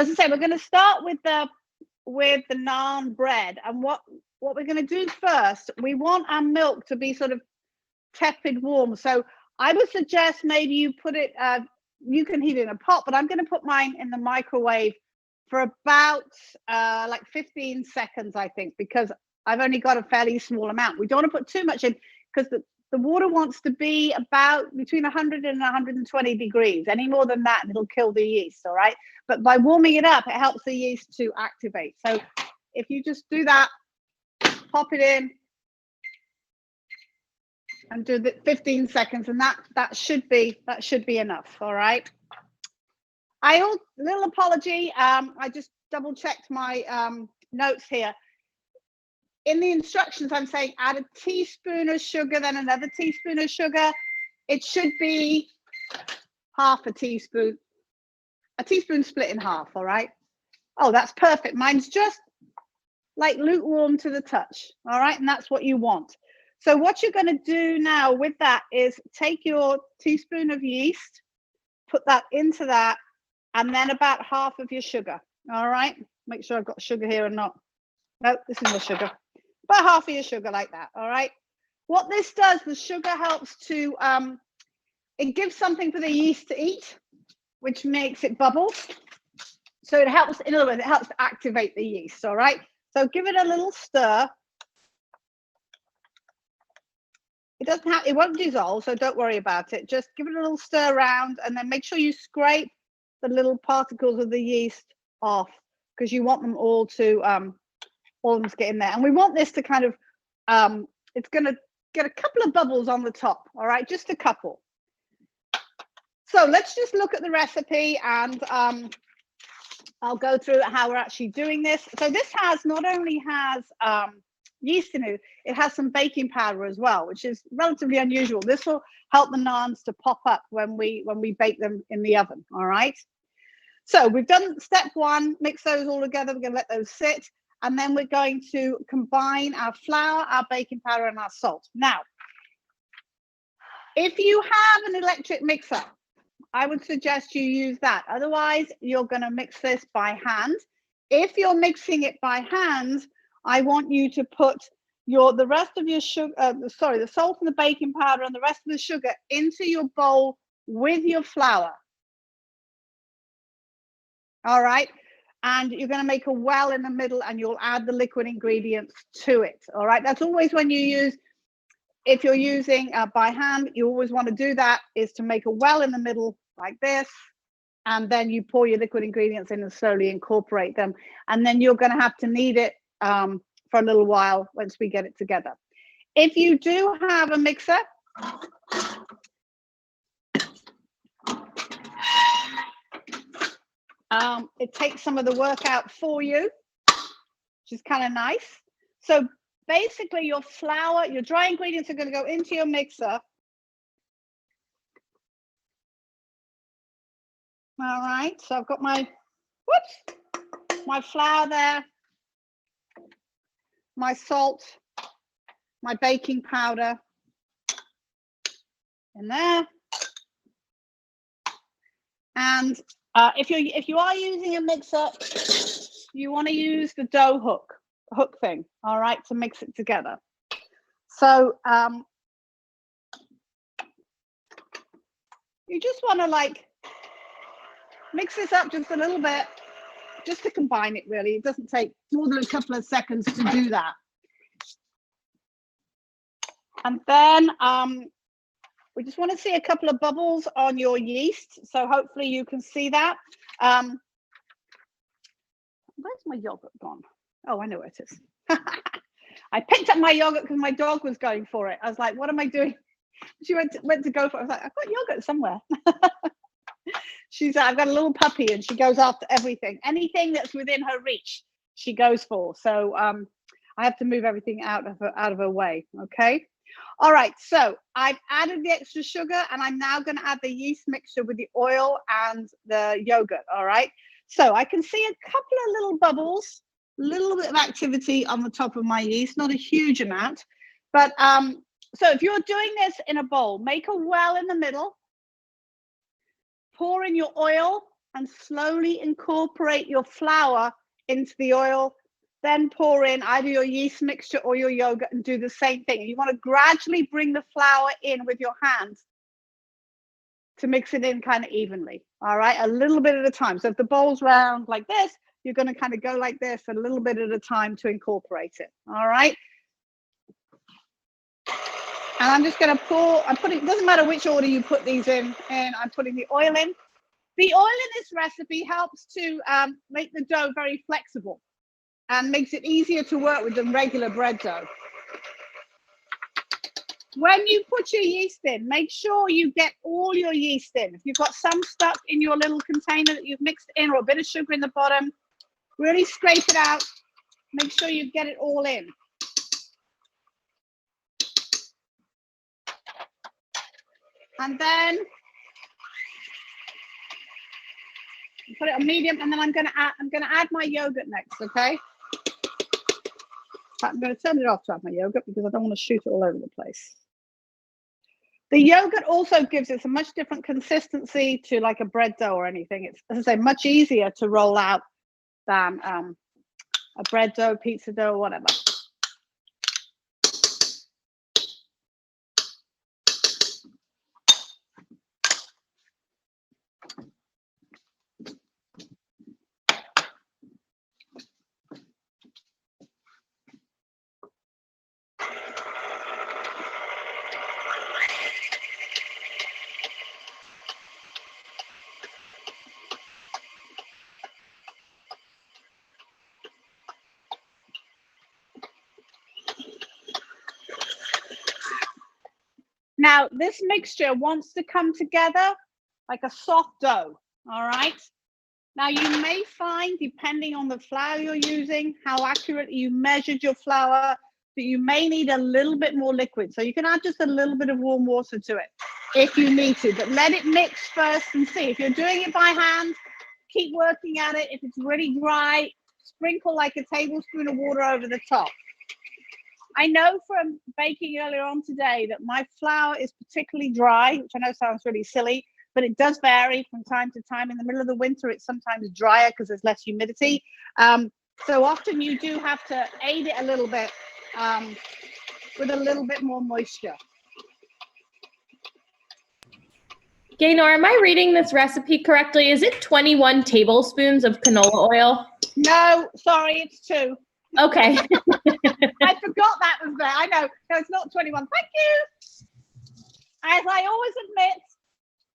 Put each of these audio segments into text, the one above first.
as I say, we're going to start with the naan bread, and what we're going to do first, we want our milk to be sort of tepid warm. So I would suggest maybe you put it, you can heat it in a pot, but I'm going to put mine in the microwave for about like 15 seconds, I think, because I've only got a fairly small amount. We don't want to put too much in because the water wants to be about between 100 and 120 degrees. Any more than that, it'll kill the yeast, all right? But by warming it up, it helps the yeast to activate. So if you just do that, pop it in and do the 15 seconds, and that should be enough, all right? Little apology, I just double checked my notes here. In the instructions, I'm saying add a teaspoon of sugar, then another teaspoon of sugar. It should be half a teaspoon split in half, all right? Oh, that's perfect. Mine's just like lukewarm to the touch, all right? And that's what you want. So what you're going to do now with that is take your teaspoon of yeast, put that into that, and then about half of your sugar, all right? Make sure I've got sugar here and not. No, this is the sugar. About half of your sugar like that, all right? What this does, the sugar helps to, it gives something for the yeast to eat, which makes it bubble. So it helps, in other words, it helps to activate the yeast, all right? So give it a little stir. It won't dissolve, so don't worry about it. Just give it a little stir around, and then make sure you scrape the little particles of the yeast off, because you want them all to get in there. And we want this to kind of, it's going to get a couple of bubbles on the top, all right, just a couple. So let's just look at the recipe, and I'll go through how we're actually doing this. So this not only has yeast in it, it has some baking powder as well, which is relatively unusual. This will help the naans to pop up when we bake them in the oven, all right? So we've done step one, mix those all together. We're going to let those sit. And then we're going to combine our flour, our baking powder, and our salt. Now, if you have an electric mixer, I would suggest you use that. Otherwise, you're going to mix this by hand. If you're mixing it by hand, I want you to put the rest of your sugar, the salt and the baking powder and the rest of the sugar into your bowl with your flour. All right. And you're going to make a well in the middle, and you'll add the liquid ingredients to it. All right. That's always when you use, if you're using by hand, you always want to do that, is to make a well in the middle like this. And then you pour your liquid ingredients in and slowly incorporate them. And then you're going to have to knead it for a little while once we get it together. If you do have a mixer, it takes some of the work out for you, which is kind of nice. So basically your flour, your dry ingredients are going to go into your mixer. All right, so I've got my flour there, my salt, my baking powder in there. And if you are using a mixer, you want to use the dough hook thing, all right, to mix it together. So you just want to like mix this up just a little bit, just to combine it. Really, it doesn't take more than a couple of seconds to do that. And then we just want to see a couple of bubbles on your yeast. So hopefully you can see that. Where's my yogurt gone? Oh, I know where it is. I picked up my yogurt because my dog was going for it. I was like, what am I doing? She went to go for it. I was like, I've got yogurt somewhere. I've got a little puppy, and she goes after everything. Anything that's within her reach, she goes for. So I have to move everything out of her way. Okay. All right, so I've added the extra sugar, and I'm now going to add the yeast mixture with the oil and the yogurt. All right, so I can see a couple of little bubbles, a little bit of activity on the top of my yeast, not a huge amount. But so if you're doing this in a bowl, make a well in the middle, pour in your oil and slowly incorporate your flour into the oil. Then pour in either your yeast mixture or your yogurt and do the same thing. You want to gradually bring the flour in with your hands to mix it in kind of evenly. All right, a little bit at a time. So if the bowl's round like this, you're going to kind of go like this a little bit at a time to incorporate it. All right. And I'm just going to pour, I'm putting, it doesn't matter which order you put these in, and I'm putting the oil in. The oil in this recipe helps to make the dough very flexible and makes it easier to work with than regular bread dough. When you put your yeast in, make sure you get all your yeast in. If you've got some stuck in your little container that you've mixed in, or a bit of sugar in the bottom, really scrape it out. Make sure you get it all in. And then put it on medium, and then I'm going to add my yogurt next, okay? I'm going to turn it off to add my yogurt because I don't want to shoot it all over the place. The yogurt also gives it a much different consistency to like a bread dough or anything. It's, as I say, much easier to roll out than a bread dough, pizza dough, or whatever. Now, this mixture wants to come together like a soft dough, all right? Now, you may find, depending on the flour you're using, how accurately you measured your flour, that you may need a little bit more liquid. So you can add just a little bit of warm water to it if you need to, but let it mix first and see. If you're doing it by hand, keep working at it. If it's really dry, sprinkle like a tablespoon of water over the top. I know from baking earlier on today that my flour is particularly dry, which I know sounds really silly, but it does vary from time to time. In the middle of the winter, it's sometimes drier because there's less humidity. So often you do have to aid it a little bit with a little bit more moisture. Gaynor, am I reading this recipe correctly? Is it 21 tablespoons of canola oil? No, sorry, it's 2. Okay. I forgot that was there. I know. No, it's not 21. Thank you. As I always admit,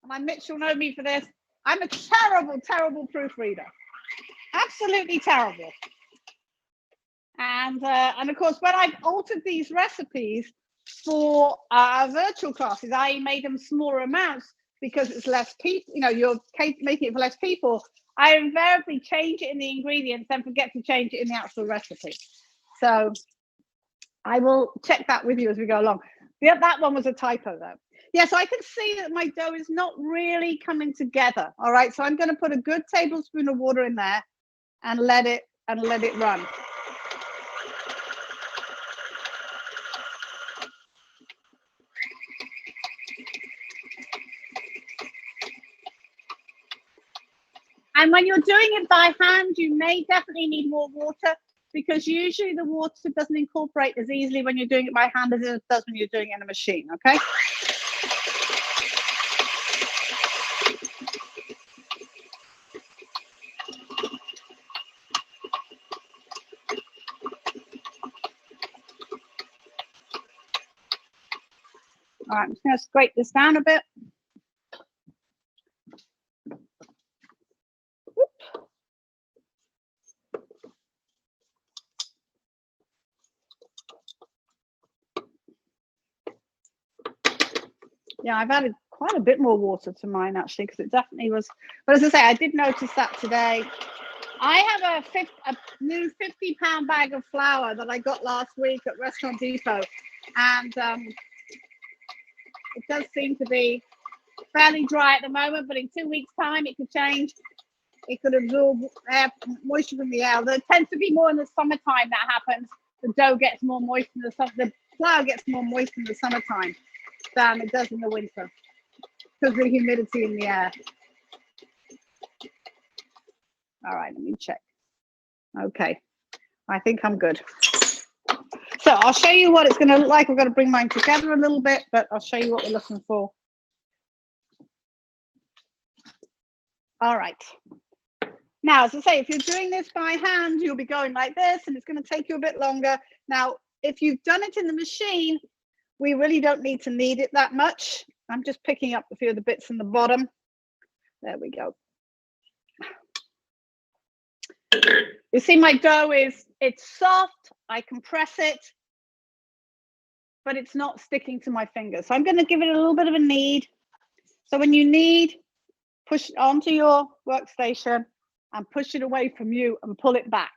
and my Mitch will know me for this, I'm a terrible, terrible proofreader. Absolutely terrible. And of course, when I've altered these recipes for virtual classes, I made them smaller amounts because it's less people, you know, you're making it for less people. I invariably change it in the ingredients and forget to change it in the actual recipe. So I will check that with you as we go along. Yeah, that one was a typo though. Yeah, so I can see that my dough is not really coming together. All right, so I'm going to put a good tablespoon of water in there and let it run. And when you're doing it by hand, you may definitely need more water because usually the water doesn't incorporate as easily when you're doing it by hand as it does when you're doing it in a machine, okay? All right, I'm just going to scrape this down a bit. Yeah, I've added quite a bit more water to mine actually because it definitely was. But as I say, I did notice that today. I have a new 50-pound bag of flour that I got last week at Restaurant Depot, and it does seem to be fairly dry at the moment. But in 2 weeks' time, it could change. It could absorb air, moisture from the air. There tends to be more in the summertime that happens. The dough gets more moist in the summer. The flour gets more moist in the summertime than it does in the winter because of the humidity in the air. All right, let me check. Okay, I think I'm good. So I'll show you what it's going to look like. We're going to bring mine together a little bit, but I'll show you what we're looking for. All right. Now, as I say, if you're doing this by hand, you'll be going like this, and it's going to take you a bit longer. Now, if you've done it in the machine, we really don't need to knead it that much. I'm just picking up a few of the bits in the bottom. There we go. You see my dough it's soft. I can press it, but it's not sticking to my fingers. So I'm going to give it a little bit of a knead. So when you knead, push it onto your workstation and push it away from you and pull it back.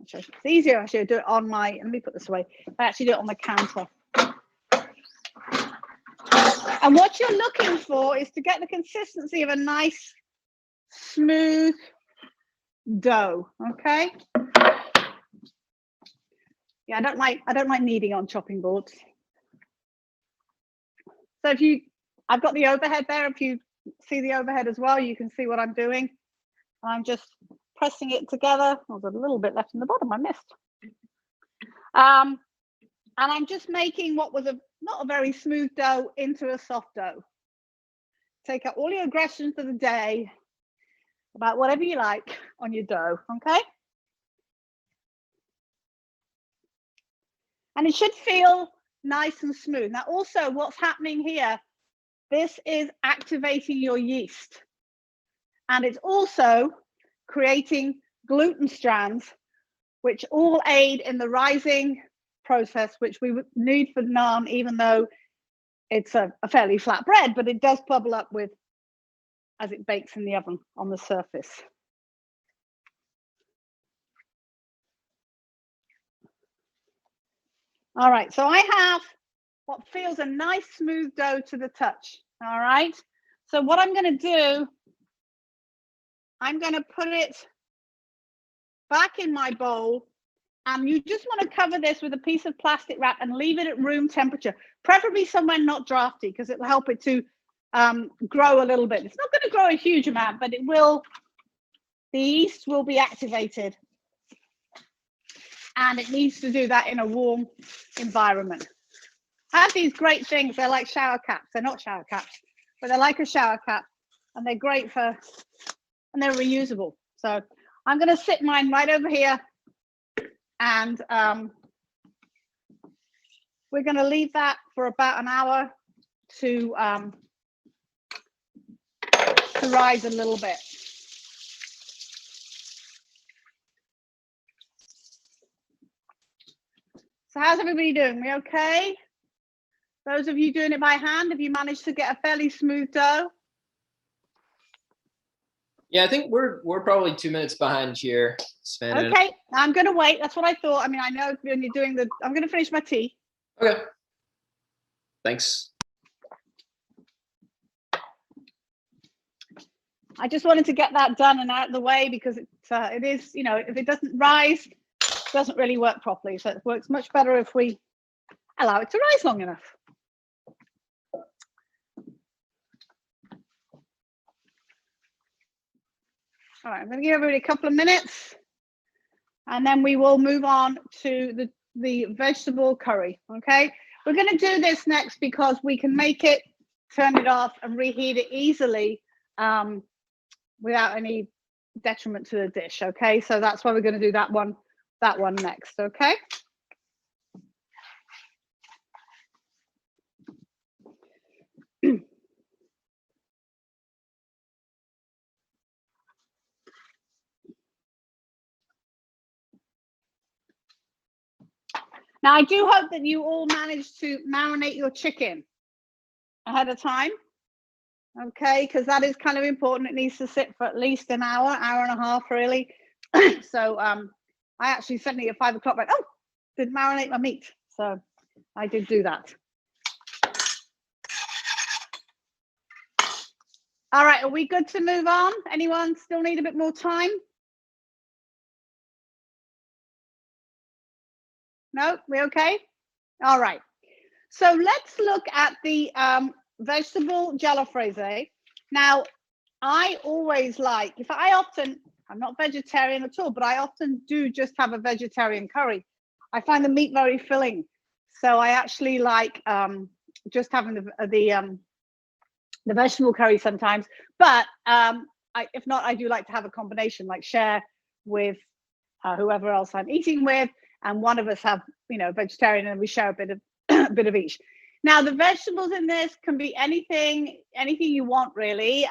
It's easier actually to do it on my, let me put this away. I actually do it on the counter. And what you're looking for is to get the consistency of a nice, smooth dough, okay? Yeah, I don't like kneading on chopping boards. So I've got the overhead there. If you see the overhead as well, you can see what I'm doing. I'm just pressing it together. Oh, there's a little bit left in the bottom I missed. And I'm just making what was not a very smooth dough into a soft dough. Take out all your aggressions of the day about whatever you like on your dough, okay? And it should feel nice and smooth. Now also what's happening here, this is activating your yeast. And it's also creating gluten strands, which all aid in the rising process, which we would need for naan, even though it's a fairly flat bread, but it does bubble up as it bakes in the oven on the surface. All right, so I have what feels a nice smooth dough to the touch. All right, so what I'm going to do, I'm going to put it back in my bowl, and you just want to cover this with a piece of plastic wrap and leave it at room temperature, preferably somewhere not drafty, because it will help it to grow a little bit. It's not going to grow a huge amount, but the yeast will be activated, and it needs to do that in a warm environment. I have these great things. They're like shower caps. They're not shower caps, but they're like a shower cap, and they're great and they're reusable. So I'm going to sit mine right over here, and we're going to leave that for about an hour to rise a little bit. So how's everybody doing? We okay? Those of you doing it by hand, have you managed to get a fairly smooth dough? Yeah, I think we're probably 2 minutes behind here, Sven. Okay, I'm going to wait. That's what I thought. I mean, I know when you're doing I'm going to finish my tea. Okay. Thanks. I just wanted to get that done and out of the way, because it is, you know, if it doesn't rise, it doesn't really work properly. So it works much better if we allow it to rise long enough. All right, I'm going to give everybody a couple of minutes, and then we will move on to the vegetable curry, okay? We're going to do this next because we can make it, turn it off, and reheat it easily without any detriment to the dish, okay? So that's why we're going to do that one next, okay? Now, I do hope that you all managed to marinate your chicken ahead of time, okay? Because that is kind of important. It needs to sit for at least an hour and a half, really. So I actually suddenly at 5 o'clock went, oh, didn't marinate my meat. So I did do that. All right, are we good to move on? Anyone still need a bit more time? No, we okay? All right. So let's look at the vegetable jalfrezi. Now, I always like, I'm not vegetarian at all, but I often do just have a vegetarian curry. I find the meat very filling. So I actually like just having the vegetable curry sometimes. But if not, I do like to have a combination, like share with whoever else I'm eating with, and one of us have, vegetarian, and we share a bit of each. Now, the vegetables in this can be anything you want, really.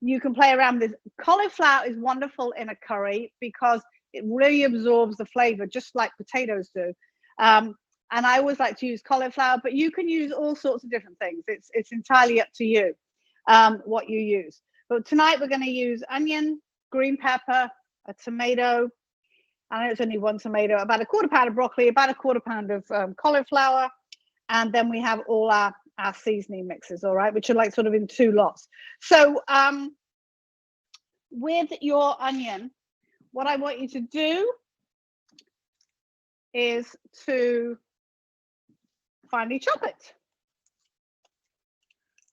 You can play around with this. Cauliflower is wonderful in a curry because it really absorbs the flavor, just like potatoes do. And I always like to use cauliflower, but you can use all sorts of different things. It's entirely up to you what you use. But tonight we're going to use onion, green pepper, a tomato. I know it's only one tomato, about a quarter pound of broccoli, about a quarter pound of cauliflower. And then we have all our seasoning mixes, all right, which are like sort of in 2 lots. So with your onion, what I want you to do is to finely chop it.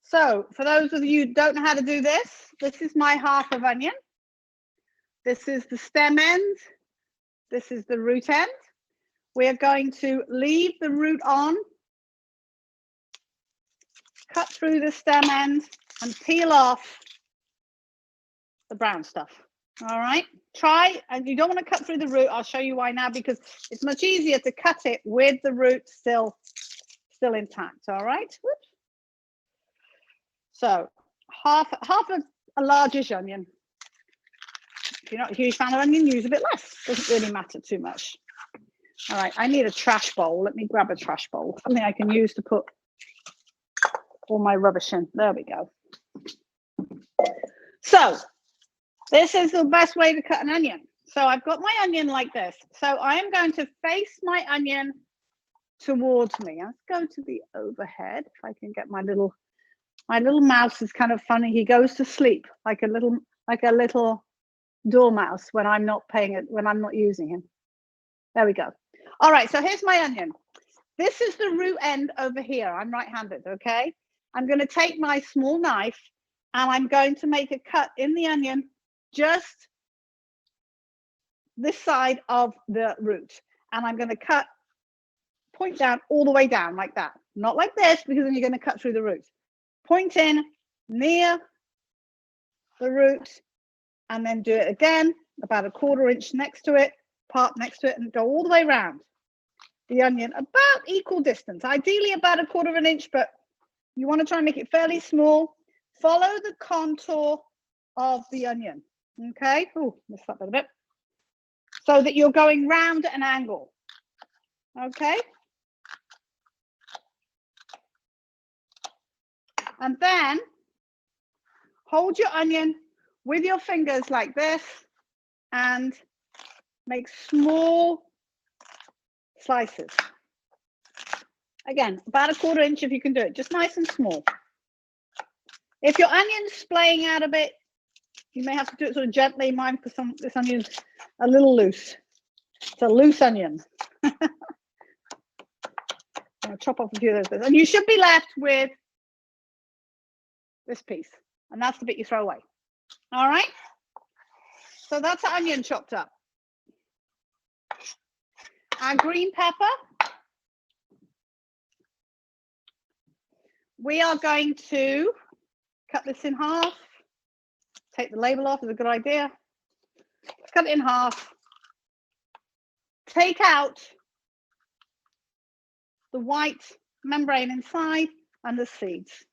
So for those of you who don't know how to do this, this is my half of onion. This is the stem end. This is the root end. We are going to leave the root on, cut through the stem end, and peel off the brown stuff. All right, try, and you don't want to cut through the root. I'll show you why now, because it's much easier to cut it with the root still intact. All right. Whoops. So half a largish onion. If you're not a huge fan of onion, use a bit less. Doesn't really matter too much. All right, I need a trash bowl. Let me grab a trash bowl, something I can use to put all my rubbish in. There we go. So this is the best way to cut an onion. So I've got my onion like this. So I am going to face my onion towards me. Let's go to the overhead. If I can get my little mouse is kind of funny. He goes to sleep like a little dormouse when I'm not using him. There we go. All right, so here's my onion. This is the root end over here. I'm right-handed, okay? I'm going to take my small knife and I'm going to make a cut in the onion just this side of the root. And I'm going to cut, point down all the way down like that. Not like this, because then you're going to cut through the root. Point in near the root, and then do it again, about a 1/4 inch next to it, part next to it, and go all the way around the onion, about equal distance, ideally about a 1/4 inch, but you want to try and make it fairly small. Follow the contour of the onion, okay? Oh, messed up a bit. So that you're going round at an angle, okay? And then hold your onion with your fingers like this and make small slices. Again, about a 1/4 inch if you can do it, just nice and small. If your onion's splaying out a bit, you may have to do it sort of gently. Mine, because this onion's a little loose. It's a loose onion. I'll chop off a few of those bits. And you should be left with this piece. And that's the bit you throw away. All right? So that's the onion chopped up. Our green pepper. We are going to cut this in half. Take the label off is a good idea. Cut it in half. Take out the white membrane inside and the seeds.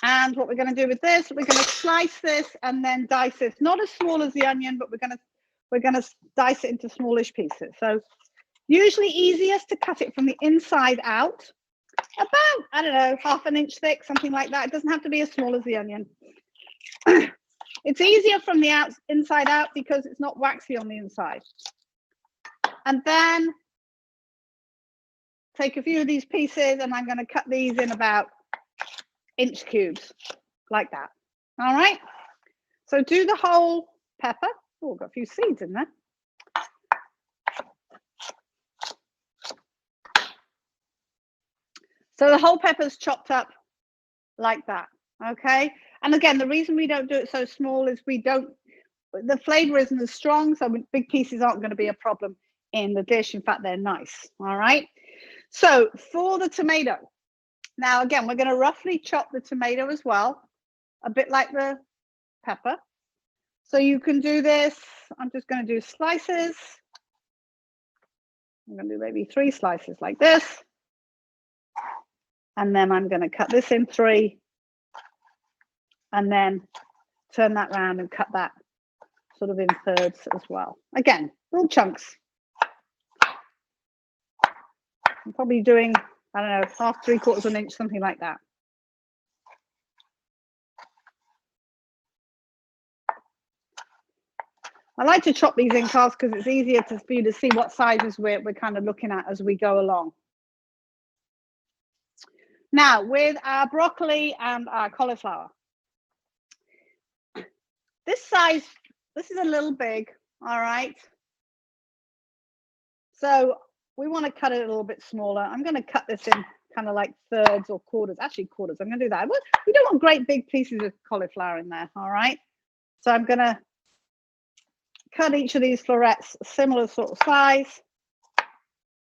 And what we're going to do with this, we're going to slice this and then dice it. Not as small as the onion, but we're going to dice it into smallish pieces. So usually easiest to cut it from the inside out, about, I don't know, 1/2 inch thick, something like that. It doesn't have to be as small as the onion. It's easier from the inside out because it's not waxy on the inside. And then take a few of these pieces and I'm going to cut these in about inch cubes like that. All right, so do the whole pepper. Oh, got a few seeds in there. So the whole pepper's chopped up like that, okay? And again, the reason we don't do it so small is the flavor isn't as strong, so big pieces aren't going to be a problem in the dish. In fact, they're nice, all right? So for the tomato, now again, we're going to roughly chop the tomato as well, a bit like the pepper. So you can do this. I'm just going to do slices. I'm going to do maybe 3 slices like this. And then I'm going to cut this in 3. And then turn that round and cut that sort of in thirds as well. Again, little chunks. I'm probably doing, I don't know, 1/2, 3/4 of an inch, something like that. I like to chop these in halves because it's easier for you to see what sizes we're kind of looking at as we go along. Now, with our broccoli and our cauliflower, this size, this is a little big, all right? So we want to cut it a little bit smaller. I'm going to cut this in kind of like thirds or quarters, actually quarters. I'm going to do that. We don't want great big pieces of cauliflower in there, all right? So I'm going to cut each of these florets a similar sort of size.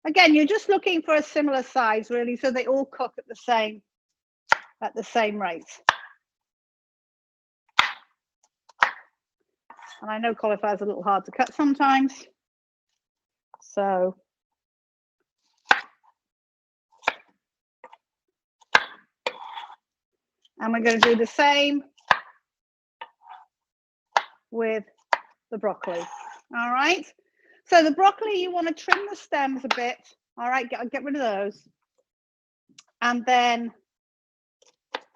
Again, you're just looking for a similar size, really, so they all cook at the same rate. And I know cauliflower is a little hard to cut sometimes. So and we're going to do the same with the broccoli. All right. So the broccoli, you want to trim the stems a bit. All right, get rid of those. And then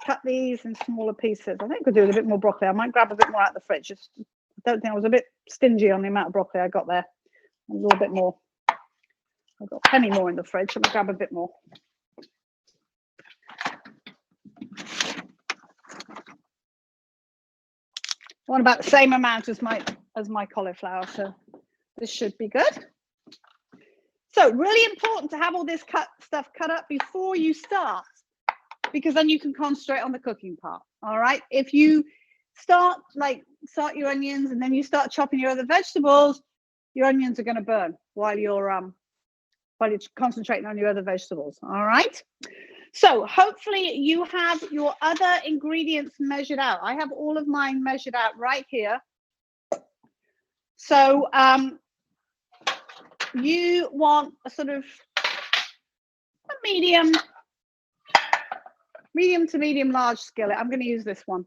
cut these in smaller pieces. I think we'll do a bit more broccoli. I might grab a bit more out of the fridge. Just, I don't think I was a bit stingy on the amount of broccoli I got there. A little bit more. I've got plenty more in the fridge. I'm going to grab a bit more. I want about the same amount as my cauliflower, so this should be good. So really important to have all this stuff cut up before you start, because then you can concentrate on the cooking part. All right. If you start your onions and then you start chopping your other vegetables, your onions are going to burn while you're concentrating on your other vegetables. All right. So hopefully you have your other ingredients measured out. I have all of mine measured out right here. So you want a sort of a medium to medium large skillet. I'm going to use this one.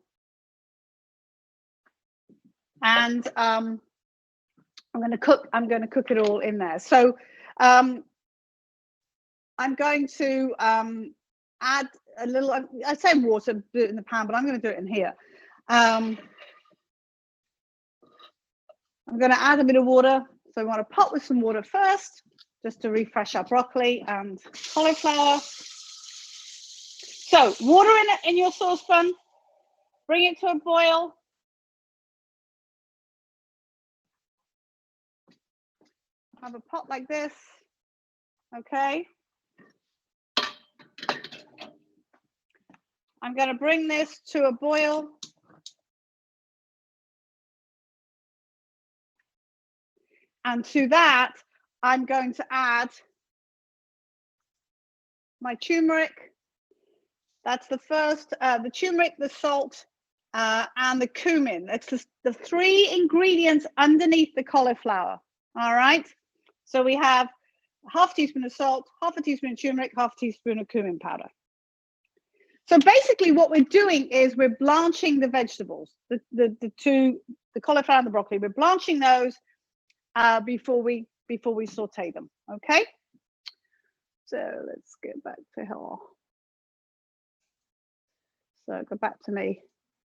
And I'm going to cook it all in there. So I'm going to add a little, I say water, do it in the pan, but I'm going to do it in here. I'm going to add a bit of water. So we want to pot with some water first, just to refresh our broccoli and cauliflower. So water in your saucepan, bring it to a boil. Have a pot like this, okay? I'm going to bring this to a boil. And to that, I'm going to add my turmeric. That's the first, the turmeric, the salt, and the cumin. That's the 3 ingredients underneath the cauliflower. All right. So we have 1/2 teaspoon of salt, 1/2 teaspoon of turmeric, 1/2 teaspoon of cumin powder. So basically what we're doing is we're blanching the vegetables, the cauliflower and the broccoli. We're blanching those before we saute them. Okay. So let's get back to her. So go back to me.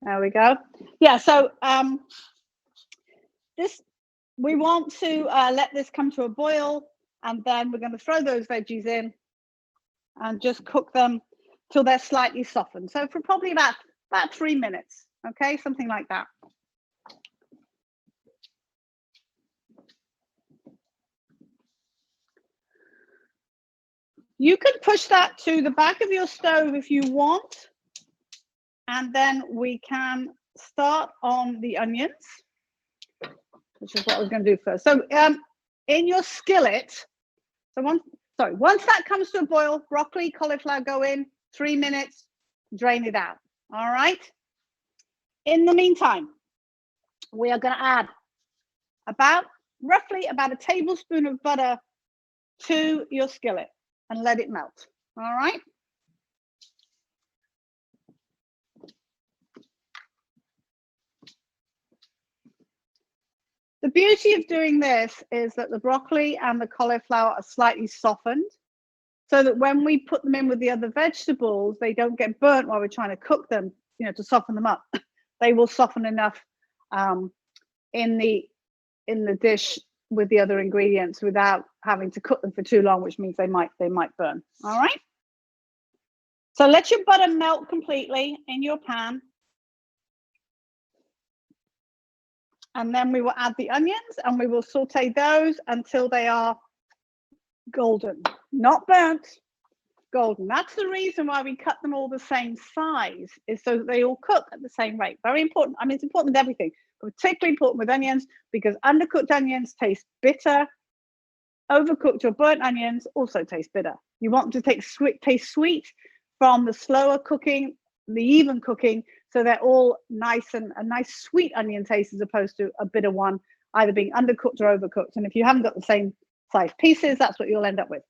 There we go. Yeah. So we want to let this come to a boil, and then we're going to throw those veggies in and just cook them till they're slightly softened. So for probably about 3 minutes. Okay, something like that. You can push that to the back of your stove if you want. And then we can start on the onions, which is what we're going to do first. So in your skillet, once that comes to a boil, broccoli, cauliflower go in, 3 minutes, drain it out. All right. In the meantime, we are going to add roughly about a tablespoon of butter to your skillet and let it melt. All right. The beauty of doing this is that the broccoli and the cauliflower are slightly softened, so that when we put them in with the other vegetables, they don't get burnt while we're trying to cook them, you know, to soften them up. They will soften enough in the dish with the other ingredients without having to cook them for too long, which means they might burn. All right. So let your butter melt completely in your pan. And then we will add the onions and we will saute those until they are golden, not burnt, golden. That's the reason why we cut them all the same size, is so that they all cook at the same rate. Very important. I mean, it's important with everything, but particularly important with onions, because undercooked onions taste bitter. Overcooked or burnt onions also taste bitter. You want them to taste sweet from the slower cooking, the even cooking, so they're all nice and a nice sweet onion taste as opposed to a bitter one, either being undercooked or overcooked. And if you haven't got the same size pieces, that's what you'll end up with.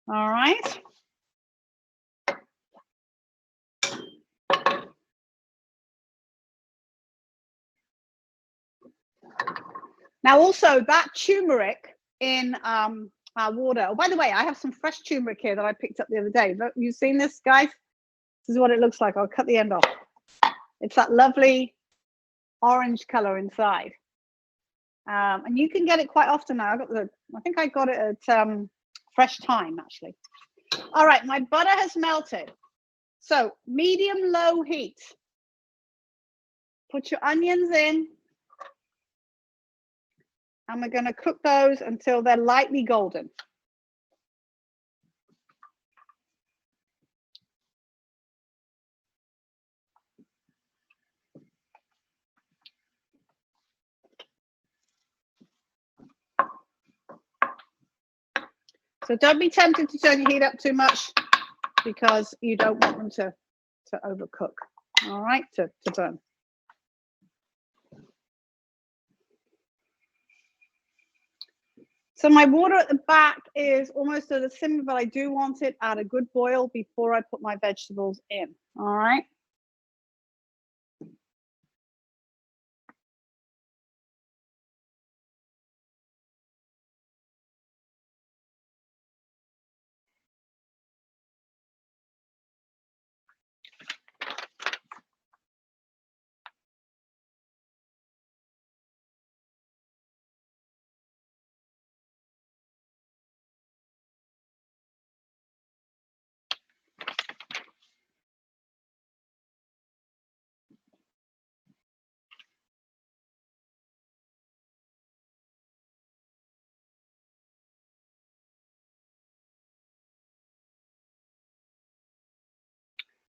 All right. Now also that turmeric in our water. Oh, by the way, I have some fresh turmeric here that I picked up the other day. Look, you've seen this, guys? This is what it looks like. I'll cut the end off. It's that lovely orange color inside. And you can get it quite often now. I think I got it at Fresh Thyme, actually. All right, my butter has melted. So medium-low heat. Put your onions in. And we're going to cook those until they're lightly golden. So don't be tempted to turn your heat up too much, because you don't want them to overcook, all right, to burn. So my water at the back is almost at a simmer, but I do want it at a good boil before I put my vegetables in, all right?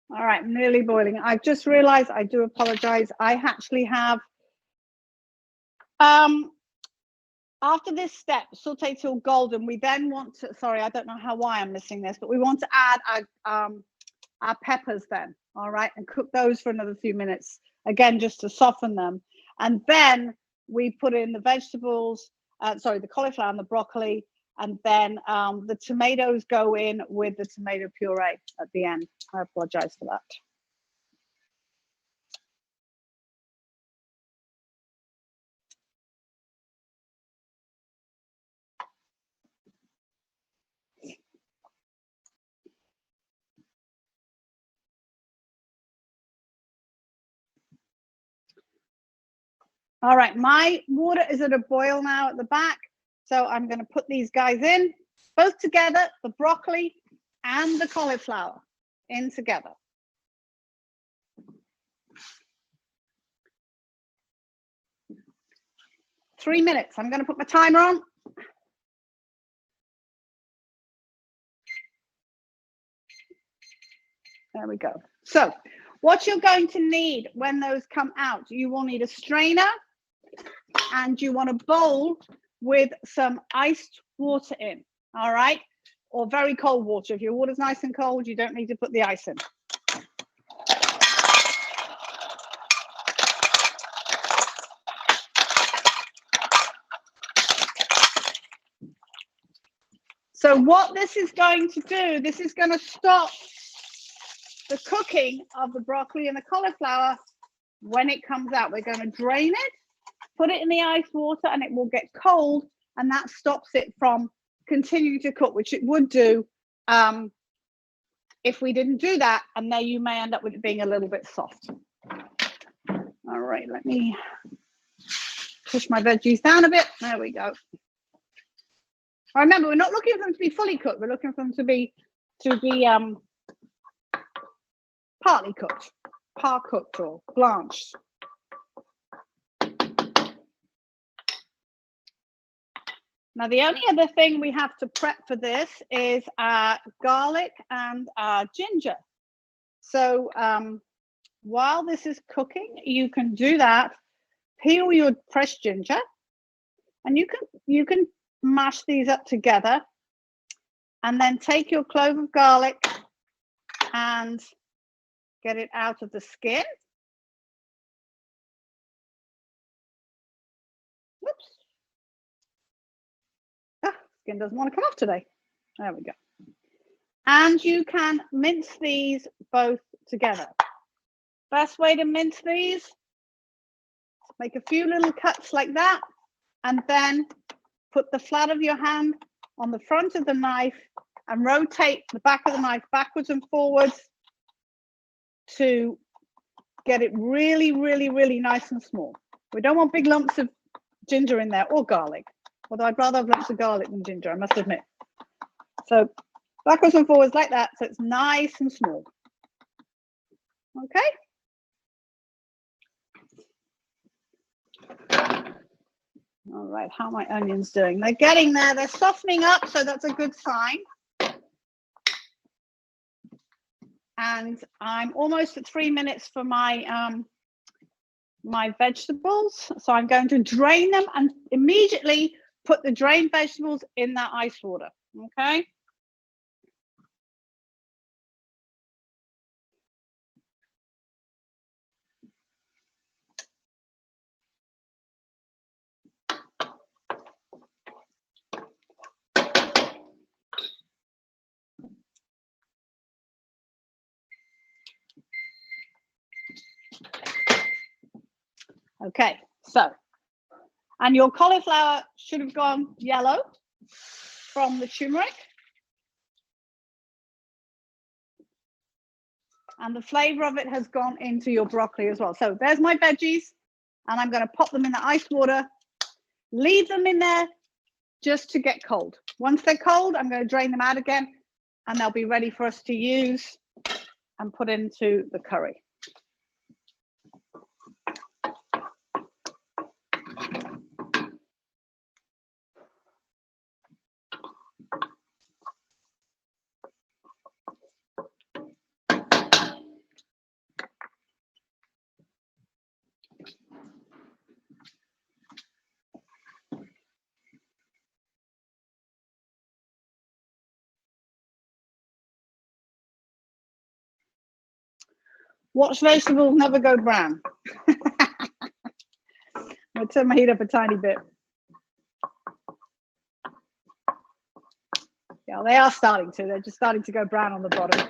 All right, nearly boiling. I've just realized, I do apologize. I actually have, after this step, saute till golden, we then want to, sorry, I don't know why I'm missing this, but we want to add our peppers then, all right, and cook those for another few minutes, again, just to soften them. And then we put in the vegetables, the cauliflower and the broccoli, and then the tomatoes go in with the tomato puree at the end. I apologize for that. All right, my water is at a boil now at the back. So I'm going to put these guys in, both together, the broccoli and the cauliflower in together. – 3 minutes. I'm going to put my timer on. There we go. So what you're going to need when those come out, you will need a strainer and you want a bowl with some iced water in, all right? Or very cold water. If your water's nice and cold, you don't need to put the ice in. So what this is going to do, this is going to stop the cooking of the broccoli and the cauliflower when it comes out. We're going to drain it, put it in the ice water, and it will get cold, and that stops it from continuing to cook, which it would do if we didn't do that, and there you may end up with it being a little bit soft. All right, let me push my veggies down a bit. There we go. Remember, we're not looking for them to be fully cooked. We're looking for them to be partly cooked, par cooked or blanched. Now, the only other thing we have to prep for this is garlic and ginger. So while this is cooking, you can do that. Peel your fresh ginger, and you can mash these up together, and then take your clove of garlic and get it out of the skin. Whoops. Skin doesn't want to come off today. There we go. And you can mince these both together. Best way to mince these, make a few little cuts like that, and then put the flat of your hand on the front of the knife and rotate the back of the knife backwards and forwards to get it really, really, really nice and small. We don't want big lumps of ginger in there or garlic, although I'd rather have lumps of garlic than ginger, I must admit. So backwards and forwards like that, so it's nice and small. Okay. All right, how are my onions doing? They're getting there, they're softening up, so that's a good sign. And I'm almost at 3 minutes for my my vegetables. So I'm going to drain them and immediately put the drained vegetables in that ice water, okay? Okay, so, and your cauliflower should have gone yellow from the turmeric. And the flavor of it has gone into your broccoli as well. So there's my veggies, and I'm going to pop them in the ice water, leave them in there just to get cold. Once they're cold, I'm going to drain them out again, and they'll be ready for us to use and put into the curry. Watch vegetables never go brown. I'll turn my heat up a tiny bit. Yeah, they are starting to. They're just starting to go brown on the bottom.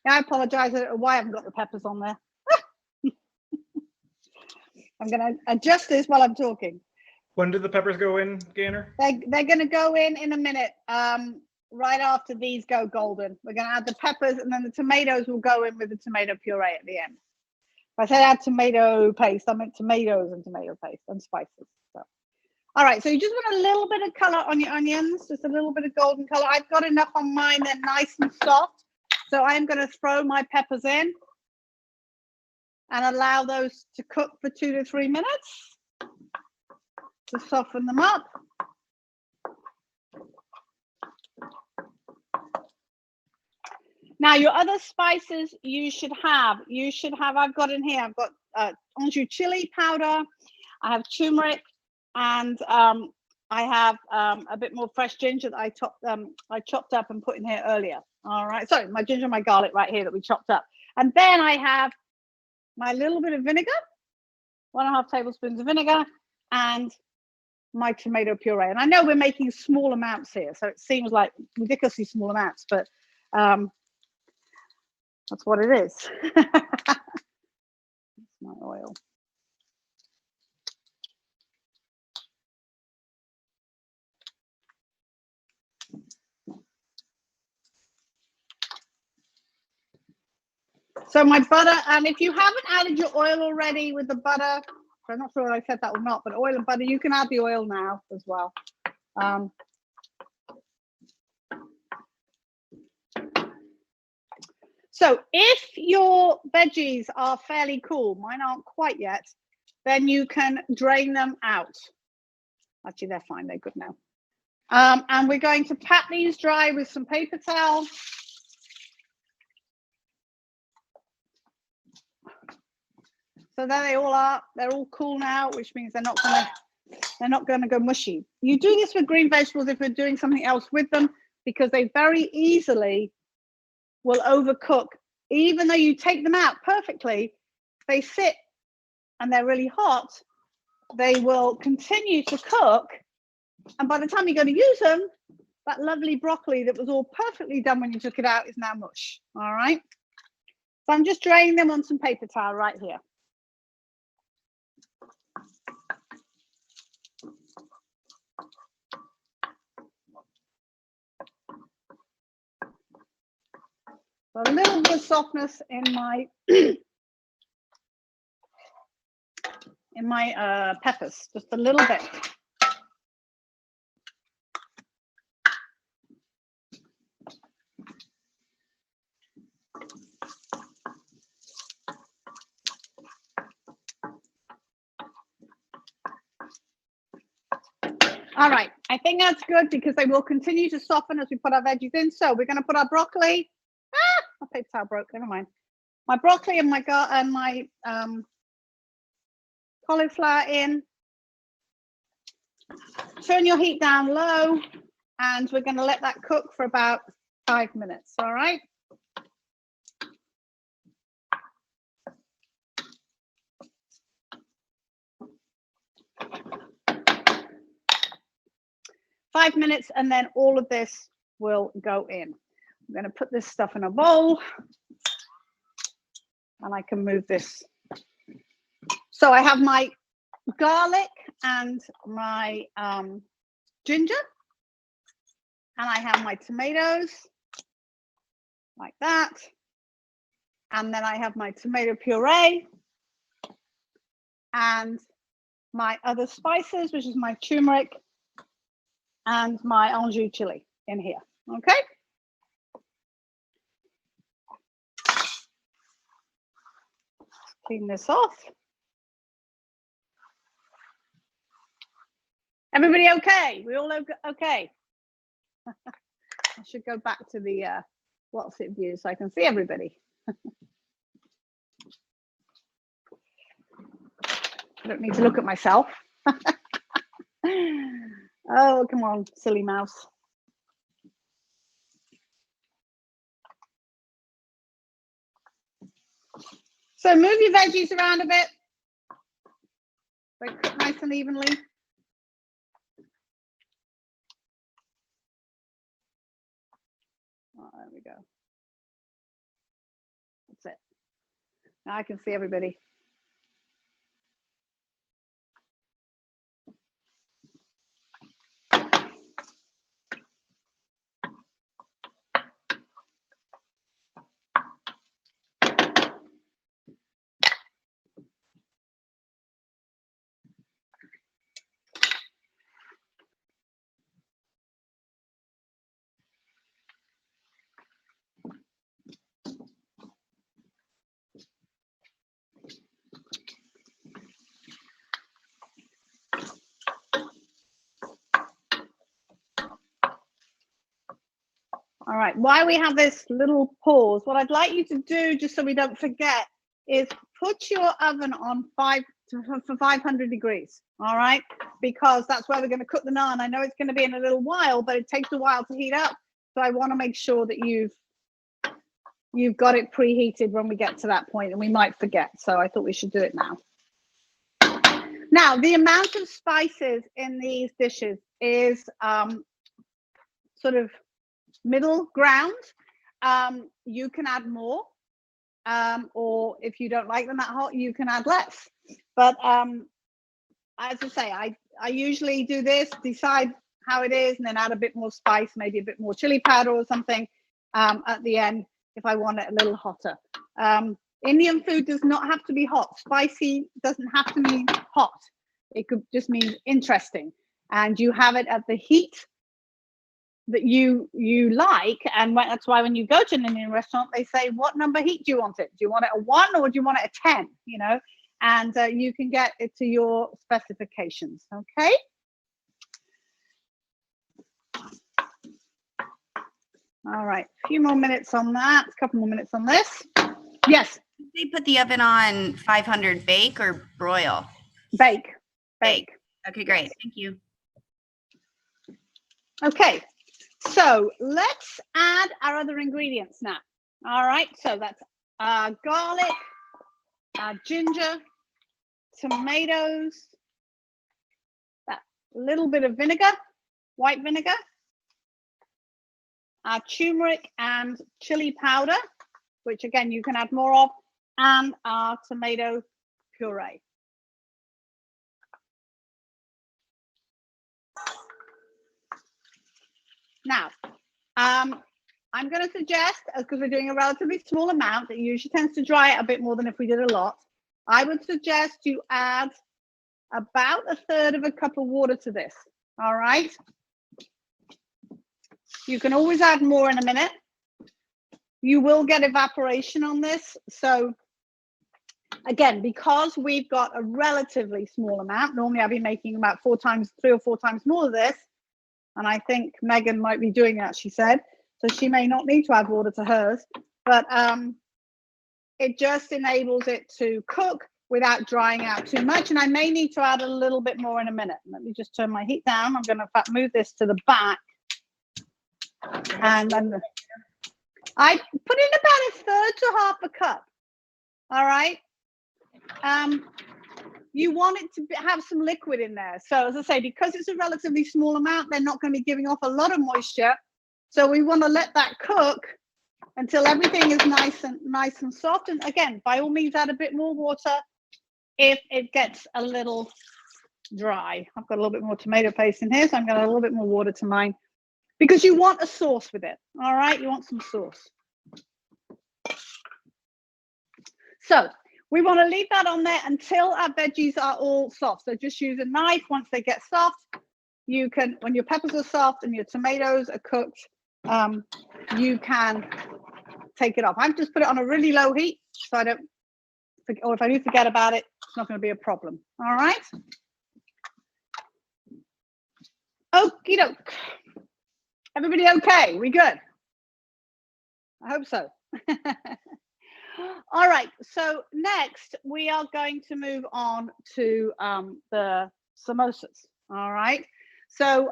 Yeah, I apologize. I don't know why I haven't got the peppers on there. I'm going to adjust this while I'm talking. When did the peppers go in, Gaynor? They're going to go in a minute. Right after these go golden, we're going to add the peppers, and then the tomatoes will go in with the tomato puree at the end. If I said add tomato paste, I meant tomatoes and tomato paste and spices. So, all right, so you just want a little bit of color on your onions, just a little bit of golden color. I've got enough on mine; they're nice and soft. So I'm going to throw my peppers in and allow those to cook for 2 to 3 minutes to soften them up. Now your other spices you should have, I've got in here, I've got Anjou chili powder, I have turmeric, and I have a bit more fresh ginger that I chopped up and put in here earlier. All right, sorry, my ginger and my garlic right here that we chopped up. And then I have my little bit of vinegar, 1.5 tablespoons of vinegar, and my tomato puree. And I know we're making small amounts here, so it seems like ridiculously small amounts, but that's what it is. That's my oil. So my butter, and if you haven't added your oil already with the butter, I'm not sure if I said that or not, but oil and butter, you can add the oil now as well. So if your veggies are fairly cool, mine aren't quite yet, then you can drain them out. Actually, they're fine, they're good now. And we're going to pat these dry with some paper towel. So there they all are. They're all cool now, which means they're not gonna go mushy. You do this with green vegetables if you're doing something else with them, because they very easily will overcook. Even though you take them out perfectly, they sit and they're really hot, they will continue to cook. And by the time you go to use them, that lovely broccoli that was all perfectly done when you took it out is now mush. All right. So I'm just draining them on some paper towel right here. A little bit of softness in my peppers, just a little bit. All right, I think that's good because they will continue to soften as we put our veggies in. So we're going to put our broccoli. My paper towel broke. Never mind. My broccoli and my cauliflower in. Turn your heat down low, and we're going to let that cook for about 5 minutes. All right. Five minutes, and then all of this will go in. I'm going to put this stuff in a bowl, and I can move this. So I have my garlic and my ginger, and I have my tomatoes like that, and then I have my tomato puree and my other spices, which is my turmeric and my Anjou chili in here. Okay. Clean this off. Everybody okay? We all okay? I should go back to the what's it view so I can see everybody. I don't need to look at myself. Oh, come on, silly mouse. So move your veggies around a bit. They cook nice and evenly. Oh, there we go. That's it. Now I can see everybody. All right, while we have this little pause, what I'd like you to do, just so we don't forget, is put your oven on for 500 degrees, all right? Because that's where we're going to cook the naan. I know it's going to be in a little while, but it takes a while to heat up. So I want to make sure that you've got it preheated when we get to that point, and we might forget. So I thought we should do it now. Now, the amount of spices in these dishes is sort of middle ground. You can add more, or if you don't like them that hot, you can add less. But as I say, I usually do this, decide how it is, and then add a bit more spice, maybe a bit more chili powder or something at the end if I want it a little hotter. Indian food does not have to be hot. Spicy doesn't have to mean hot. It could just mean interesting, and you have it at the heat that you like. And that's why when you go to an Indian restaurant, they say, what number heat do you want it? Do you want it a 1 or do you want it a 10? You know, and you can get it to your specifications. Okay. All right, a few more minutes on that, a couple more minutes on this. Yes. They put the oven on 500 bake or broil? Bake. Okay, great. Thank you. Okay, so let's add our other ingredients now. All right, so that's garlic, ginger, tomatoes, that little bit of vinegar, white vinegar, turmeric and chili powder, which again you can add more of, and our tomato puree. Now, I'm going to suggest, because we're doing a relatively small amount, it usually tends to dry out a bit more than if we did a lot. I would suggest you add about 1/3 of a cup of water to this. All right. You can always add more in a minute. You will get evaporation on this. So again, because we've got a relatively small amount, normally I'll be making about 3 or 4 times more of this. And I think Megan might be doing that, she said. So she may not need to add water to hers, but it just enables it to cook without drying out too much. And I may need to add a little bit more in a minute. Let me just turn my heat down. I'm going to move this to the back. And then I put in about 1/3 to 1/2 a cup. All right. You want it to have some liquid in there. So as I say, because it's a relatively small amount, they're not going to be giving off a lot of moisture. So we want to let that cook until everything is nice and soft. And again, by all means, add a bit more water if it gets a little dry. I've got a little bit more tomato paste in here, so I'm going to add a little bit more water to mine, because you want a sauce with it. All right, you want some sauce. So we want to leave that on there until our veggies are all soft. So just use a knife. Once they get soft, you can, when your peppers are soft and your tomatoes are cooked, you can take it off. I've just put it on a really low heat, so I don't, or if I do forget about it, it's not going to be a problem. All right. Okie doke. Everybody okay? We good? I hope so. All right, so next we are going to move on to the samosas. All right, so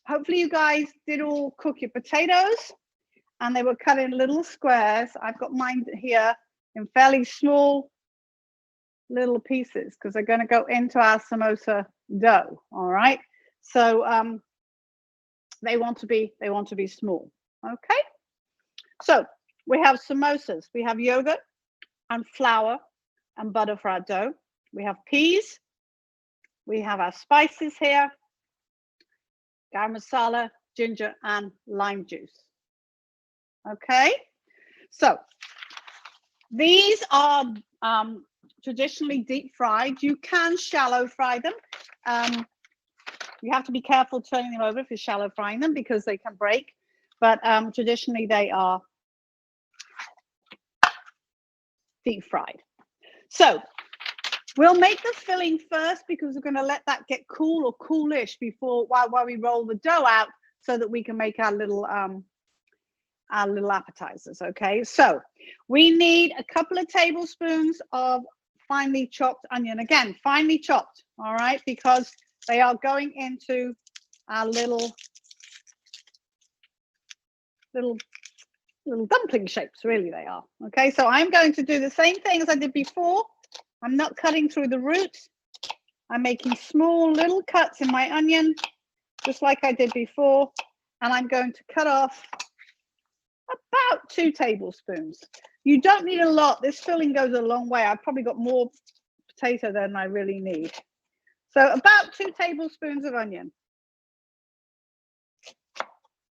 hopefully you guys did all cook your potatoes, and they were cut in little squares. I've got mine here in fairly small little pieces because they're going to go into our samosa dough. All right, so they want to be small. Okay, so we have samosas. We have yogurt and flour and butter for our dough. We have peas. We have our spices here, garam masala, ginger, and lime juice. Okay, so these are traditionally deep fried. You can shallow fry them. You have to be careful turning them over if you're shallow frying them because they can break. But traditionally they are deep fried. So we'll make the filling first because we're going to let that get cool or coolish before while we roll the dough out so that we can make our little our little appetizers. Okay, so we need a couple of tablespoons of finely chopped onion. Again, finely chopped, all right, because they are going into our little dumpling shapes, really they are. Okay, so I'm going to do the same thing as I did before. I'm not cutting through the roots. I'm making small little cuts in my onion, just like I did before, and I'm going to cut off about 2 tablespoons. You don't need a lot. This filling goes a long way. I've probably got more potato than I really need. So about 2 tablespoons of onion.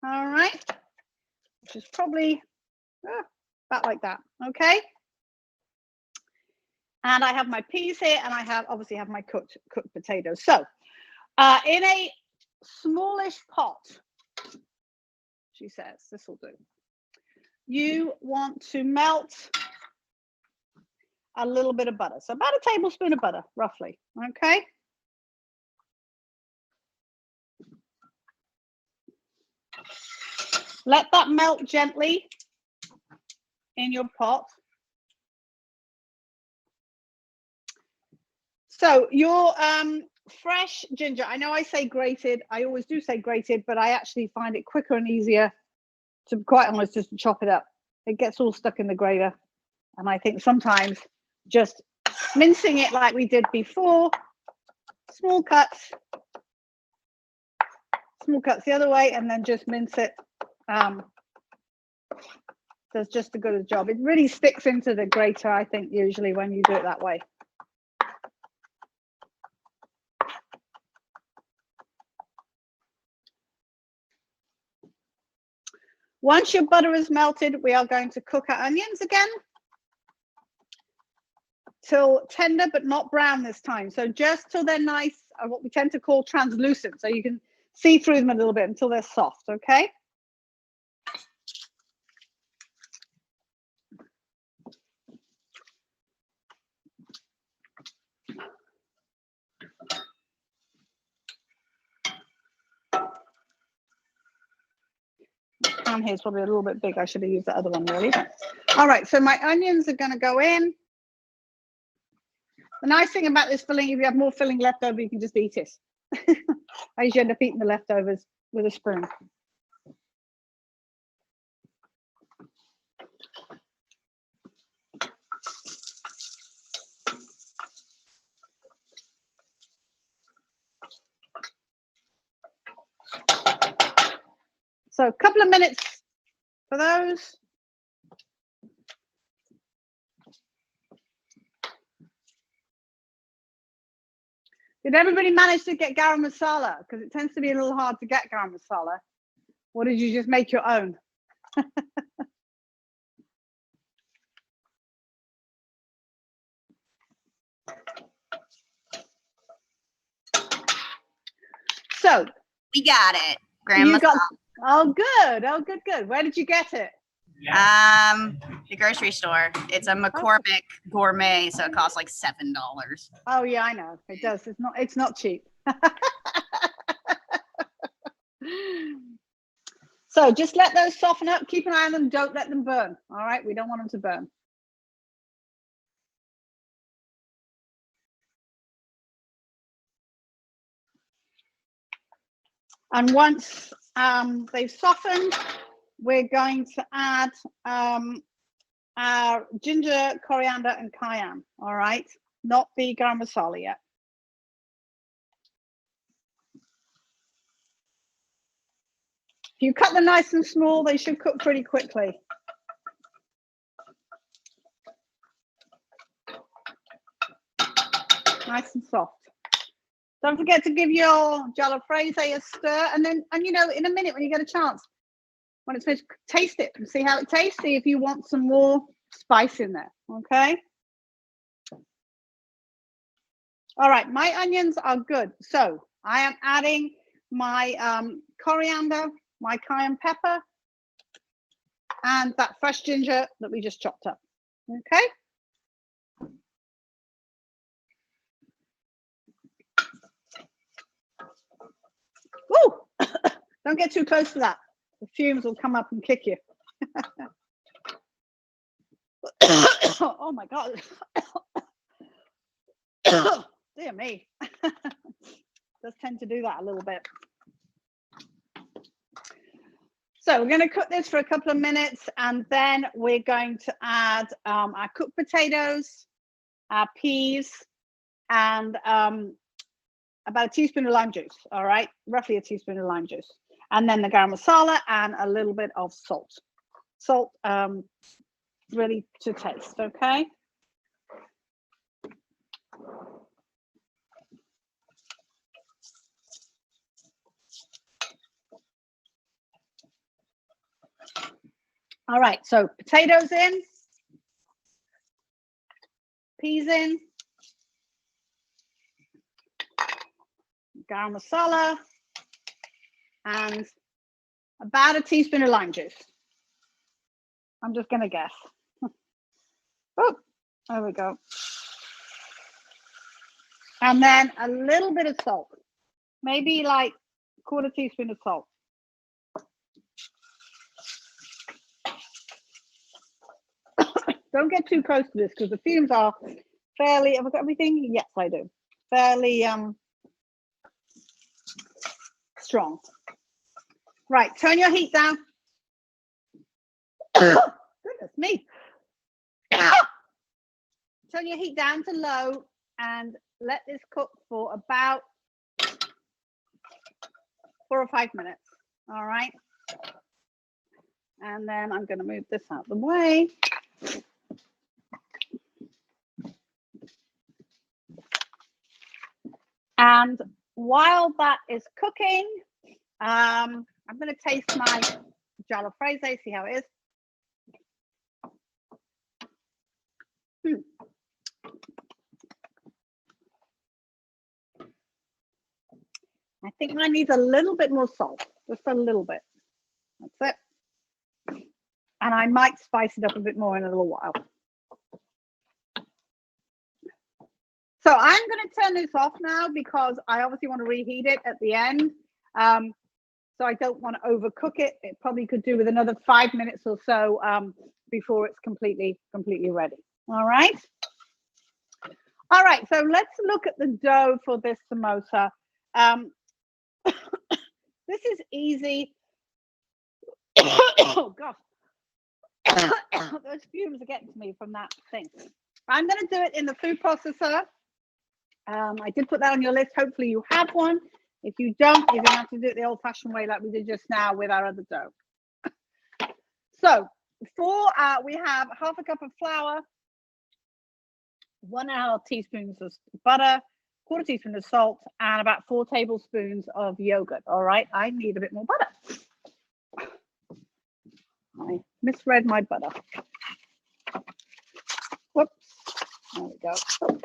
All right, which is probably about like that, okay? And I have my peas here, and I obviously have my cooked potatoes. So in a smallish pot, she says, this will do. You want to melt a little bit of butter. So about a tablespoon of butter, roughly, okay? Let that melt gently in your pot. So your fresh ginger, I know I say grated, I always do say grated, but I actually find it quicker and easier, to be quite honest, just to chop it up. It gets all stuck in the grater. And I think sometimes just mincing it like we did before, small cuts the other way, and then just mince it, does just as good a job. It really sticks into the grater, I think, usually when you do it that way. Once your butter is melted, we are going to cook our onions again till tender but not brown this time. So just till they're nice, what we tend to call translucent, so you can see through them a little bit until they're soft, okay? Down here is probably a little bit big. I should have used the other one, really. All right, so my onions are going to go in. The nice thing about this filling, if you have more filling left over, you can just eat it. I usually end up eating the leftovers with a spoon. So a couple of minutes for those. Did everybody manage to get garam masala? Because it tends to be a little hard to get garam masala. Or did you just make your own? So We got it, Grandma. you got, oh good, good. Where did you get it? The grocery store. It's a McCormick gourmet, so it costs like $7. Oh yeah, I know. It does. It's not cheap. So just let those soften up. Keep an eye on them. Don't let them burn. All right, we don't want them to burn. And once they've softened, we're going to add our ginger, coriander, and cayenne. All right, not the garam masala yet. If you cut them nice and small, they should cook pretty quickly. Nice and soft. Don't forget to give your jalapeno a stir, and you know, in a minute when you get a chance, when it's finished, taste it and see how it tastes. See if you want some more spice in there. Okay. All right, my onions are good. So I am adding my coriander, my cayenne pepper, and that fresh ginger that we just chopped up. Okay. Ooh, don't get too close to that. The fumes will come up and kick you. Oh my God. Dear me. Does tend to do that a little bit. So we're going to cook this for a couple of minutes, and then we're going to add our cooked potatoes, our peas, and about a teaspoon of lime juice. All right, roughly a teaspoon of lime juice, and then the garam masala and a little bit of salt. Salt, really to taste. Okay. All right, so potatoes in, peas in, garam masala, and about a teaspoon of lime juice. I'm just going to guess. Oh, there we go. And then a little bit of salt, maybe like a quarter teaspoon of salt. Don't get too close to this because the fumes are fairly, have I got everything? Yes, I do. Fairly strong. Right, turn your heat down. Goodness me. Turn your heat down to low and let this cook for about 4 or 5 minutes. All right. And then I'm going to move this out of the way. And while that is cooking, I'm going to taste my jalapeno, see how it is. I think mine needs a little bit more salt, just a little bit. That's it. And I might spice it up a bit more in a little while. So I'm going to turn this off now because I obviously want to reheat it at the end. So I don't want to overcook it. It probably could do with another 5 minutes or so before it's completely ready. All right. All right. So let's look at the dough for this samosa. This is easy. Oh gosh. Those fumes are getting to me from that thing. I'm going to do it in the food processor. I did put that on your list. Hopefully you have one. If you don't, you're going to have to do it the old-fashioned way like we did just now with our other dough. So we have half a cup of flour, 1.5 teaspoons of butter, quarter teaspoon of salt, and about 4 tablespoons of yogurt. All right, I need a bit more butter. I misread my butter. Whoops. There we go. Oh.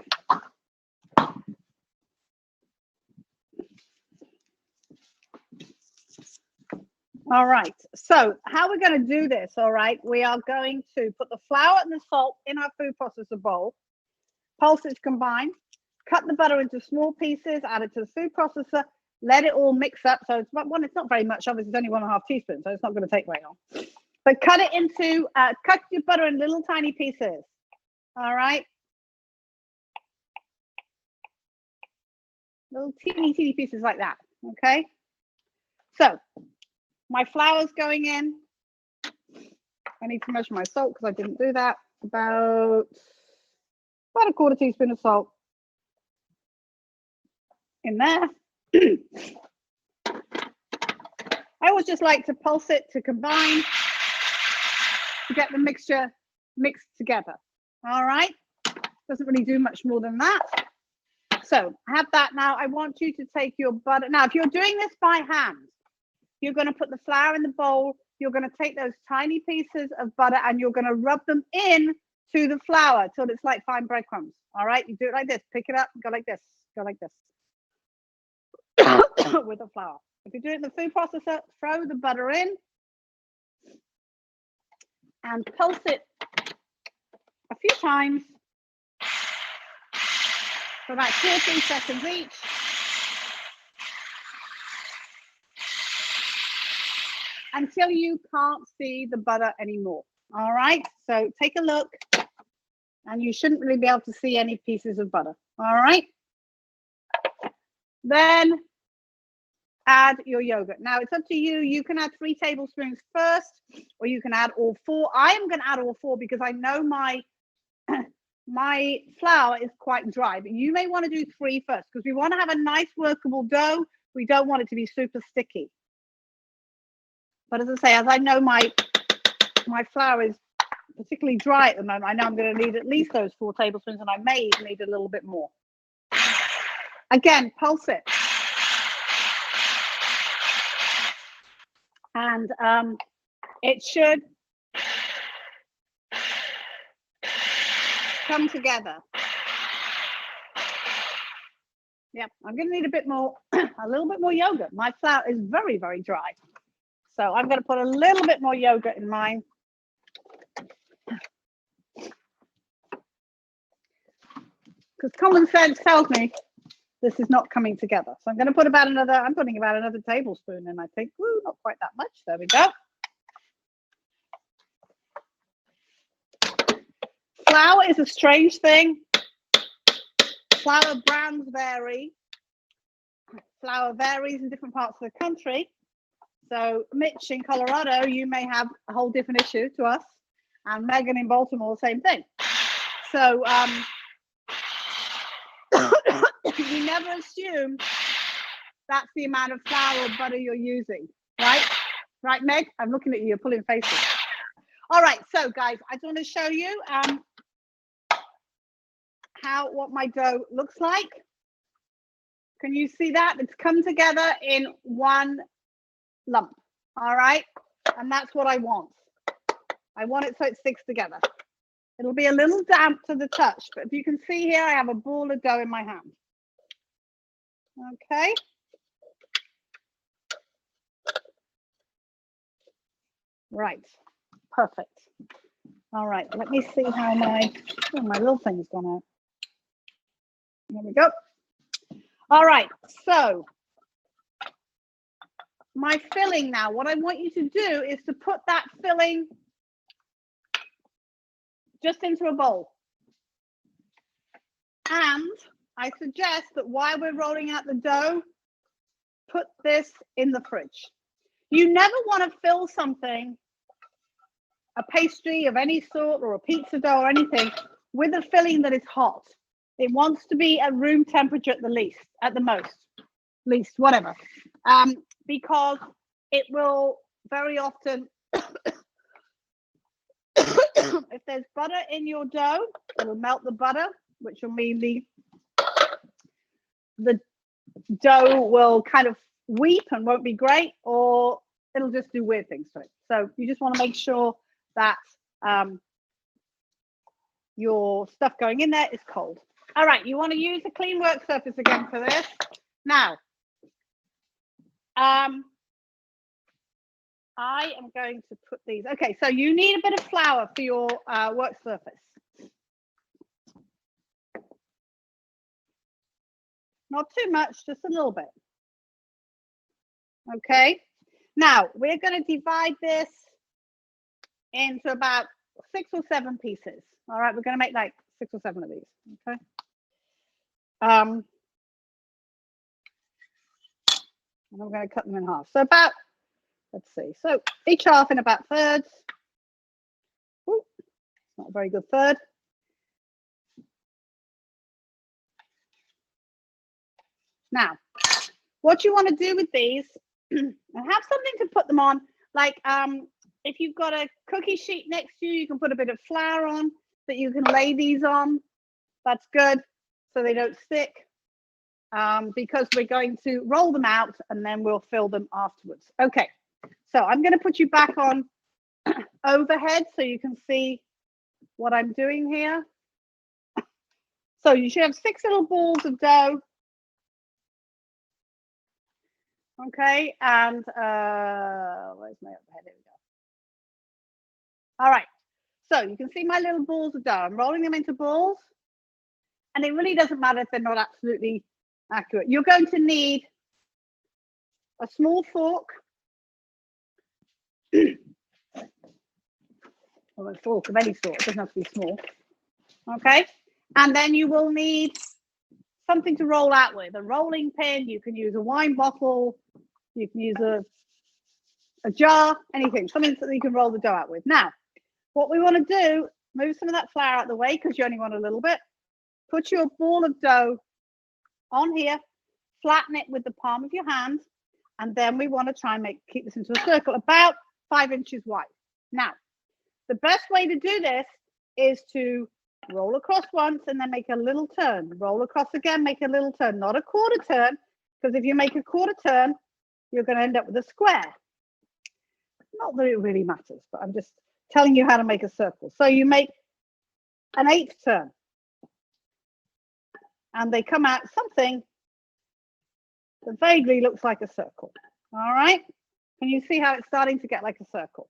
All right, so how we're going to do this, all right, we are going to put the flour and the salt in our food processor bowl, pulse it to combine, cut the butter into small pieces, add it to the food processor, let it all mix up. So it's not very much, obviously it's only 1.5 teaspoons, so it's not going to take very long. But cut your butter in little tiny pieces, all right? Little teeny pieces like that, okay? So my flour's going in. I need to measure my salt because I didn't do that. About a quarter teaspoon of salt in there. I always just like to pulse it to combine, to get the mixture mixed together. All right, doesn't really do much more than that. So I have that now. I want you to take your butter. Now, if you're doing this by hand, you're going to put the flour in the bowl. You're going to take those tiny pieces of butter and you're going to rub them in to the flour till it's like fine breadcrumbs. All right, you do it like this. Pick it up, go like this, go like this with the flour. If you do it in the food processor, throw the butter in and pulse it a few times for about 2 or 3 seconds each. until you can't see the butter anymore. All right, so take a look, and you shouldn't really be able to see any pieces of butter. All right, then add your yogurt. Now it's up to you. You can add 3 tablespoons first, or you can add all 4. I am going to add all 4 because I know my my flour is quite dry, but you may want to do 3 first because we want to have a nice workable dough. We don't want it to be super sticky. But as I say, as I know my flour is particularly dry at the moment, I know I'm going to need at least those 4 tablespoons, and I may even need a little bit more. Again, pulse it. And it should come together. Yep, I'm going to need a bit more, a little bit more yogurt. My flour is very, very dry. So I'm going to put a little bit more yogurt in mine. Because common sense tells me this is not coming together. So I'm going to put about another, I'm putting about another tablespoon in, I think. Woo, not quite that much. There we go. Flour is a strange thing. Flour brands vary. Flour varies in different parts of the country. So Mitch in Colorado, you may have a whole different issue to us. And Megan in Baltimore, same thing. So you never assume that's the amount of flour or butter you're using, right? Right, Meg? I'm looking at you, you're pulling faces. All right, so guys, I just want to show you what my dough looks like. Can you see that? It's come together in one lump, all right? And that's what I want. I want it so it sticks together. It'll be a little damp to the touch, but if you can see here, I have a ball of dough in my hand. Okay. Right, perfect. All right, let me see how my little thing's gone out. There we go. All right, so my filling now, what I want you to do is to put that filling just into a bowl. And I suggest that while we're rolling out the dough, put this in the fridge. You never want to fill something, a pastry of any sort or a pizza dough or anything, with a filling that is hot. It wants to be at room temperature at the least, at the most, least, whatever. Because it will very often, if there's butter in your dough, it will melt the butter, which will mean the dough will kind of weep and won't be great, or it'll just do weird things to it. So you just want to make sure that your stuff going in there is cold. All right, you want to use a clean work surface again for this. Now, I am going to put these. Okay, so you need a bit of flour for your work surface. Not too much, just a little bit. Okay, now we're going to divide this into about 6 or 7 pieces. All right, we're going to make like 6 or 7 of these. Okay. And I'm going to cut them in half. So about, let's see, so each half in about thirds. Ooh, not a very good third. Now, what you want to do with these, and have something to put them on, like if you've got a cookie sheet next to you, you can put a bit of flour on that you can lay these on. That's good, so they don't stick, because we're going to roll them out and then we'll fill them afterwards. Okay, so I'm going to put you back on overhead so you can see what I'm doing here. So you should have 6 little balls of dough. Okay, and where's my overhead? Here we go. All right, so you can see my little balls of dough. I'm rolling them into balls, and it really doesn't matter if they're not absolutely accurate. You're going to need a small fork or a fork of any sort. It doesn't have to be small. Okay, and then you will need something to roll out with. A rolling pin. You can use a wine bottle. You can use a jar, anything, something that you can roll the dough out with. Now, what we want to do, move some of that flour out of the way because you only want a little bit. Put your ball of dough on here, flatten it with the palm of your hand, and then we want to try and keep this into a circle about 5 inches wide. Now, the best way to do this is to roll across once and then make a little turn. Roll across again, make a little turn, not a quarter turn, because if you make a quarter turn, you're going to end up with a square. Not that it really matters, but I'm just telling you how to make a circle. So you make an 8th turn, and they come out something that vaguely looks like a circle. All right? Can you see how it's starting to get like a circle?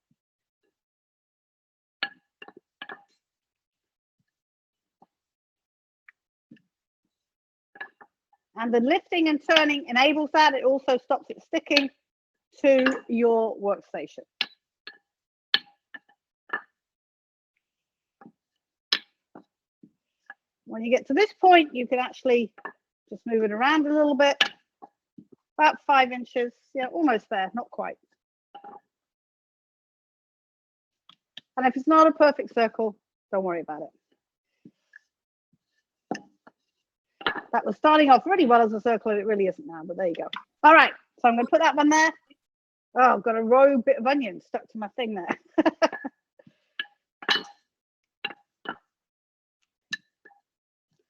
And the lifting and turning enables that. It also stops it sticking to your workstation. When you get to this point, you can actually just move it around a little bit, about 5 inches. Yeah, almost there, not quite. And if it's not a perfect circle, don't worry about it. That was starting off really well as a circle, and it really isn't now, but there you go. All right, so I'm going to put that one there. Oh, I've got a raw bit of onion stuck to my thing there.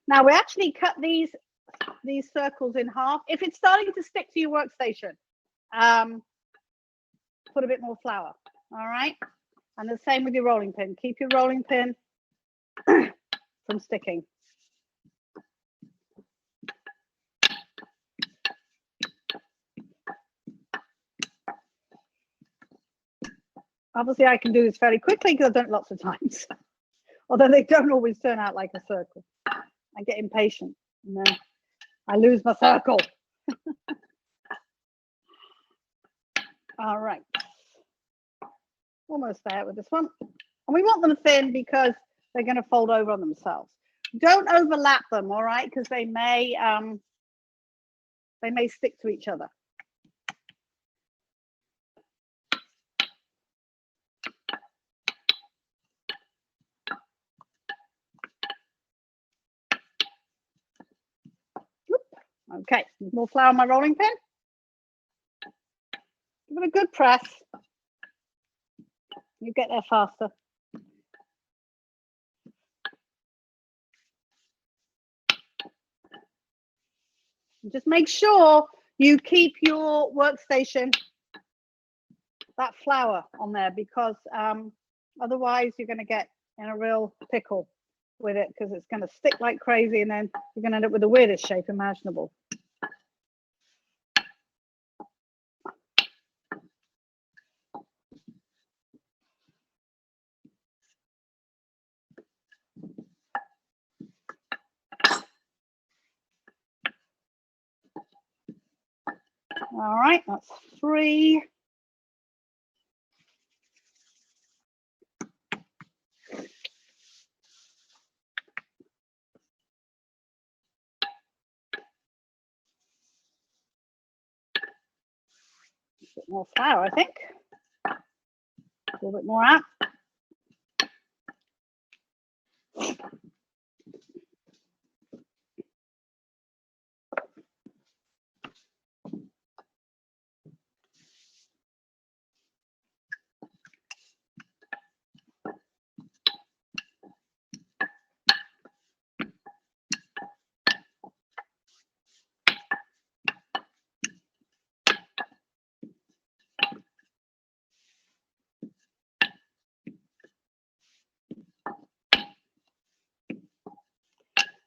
Now we actually cut these circles in half. If it's starting to stick to your workstation, put a bit more flour. All right, and the same with your rolling pin. Keep your rolling pin from sticking. Obviously, I can do this fairly quickly because I've done it lots of times, although they don't always turn out like a circle. I get impatient and then I lose my circle. All right, almost there with this one. And we want them thin because they're going to fold over on themselves. Don't overlap them, all right, because they may stick to each other. Okay, more flour on my rolling pin. Give it a good press. You get there faster. And just make sure you keep your workstation, that flour on there, because otherwise you're going to get in a real pickle with it, because it's going to stick like crazy and then you're going to end up with the weirdest shape imaginable. All right, that's 3. A bit more flour, I think. A little bit more out.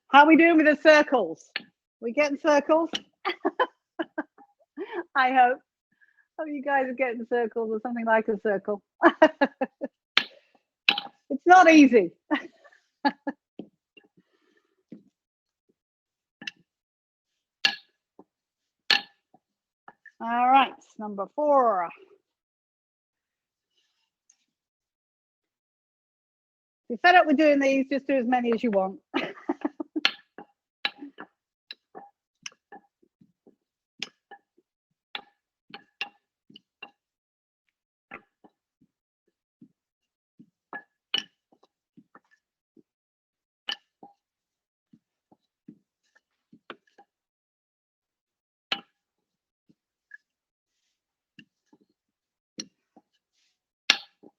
How are we doing with the circles? We getting circles? I hope. Hope you guys are getting circles or something like a circle. It's not easy. All right, number 4. If you're fed up with doing these, just do as many as you want.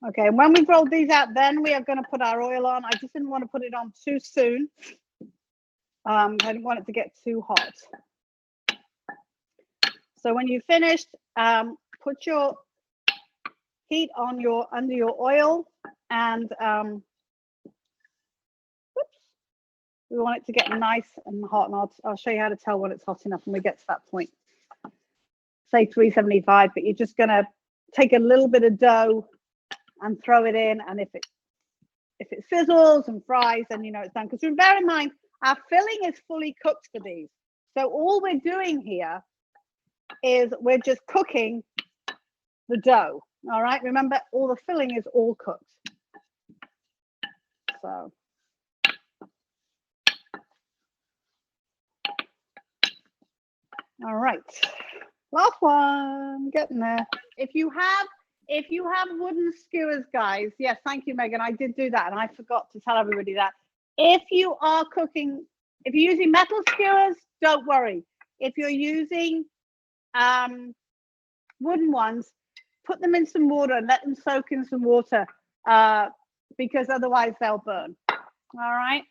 Okay, and when we've rolled these out, then we are going to put our oil on. I just didn't want to put it on too soon. I didn't want it to get too hot. So when you've finished, put your heat on under your oil, and we want it to get nice and hot. And I'll show you how to tell when it's hot enough when we get to that point. Say 375, but you're just going to take a little bit of dough and throw it in, and if it sizzles and fries, then you know it's done. Because bear in mind, our filling is fully cooked for these. So all we're doing here is we're just cooking the dough. All right, remember, all the filling is all cooked. So all right, last one, getting there. If you have wooden skewers, guys, yes, thank you, Megan. I did do that, and I forgot to tell everybody that. If you're using metal skewers, don't worry. If you're using wooden ones, put them in some water and let them soak in some water, because otherwise they'll burn. All right.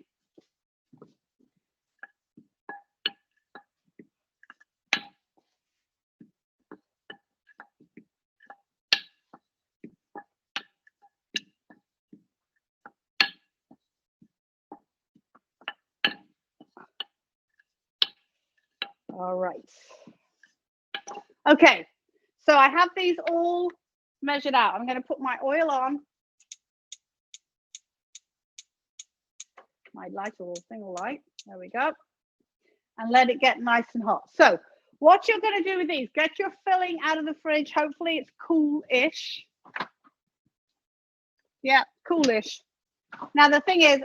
All right. Okay, so I have these all measured out. I'm going to put my oil on. My light or single light. There we go. And let it get nice and hot. So what you're going to do with these, get your filling out of the fridge. Hopefully it's cool-ish. Yeah, cool-ish. Now the thing is,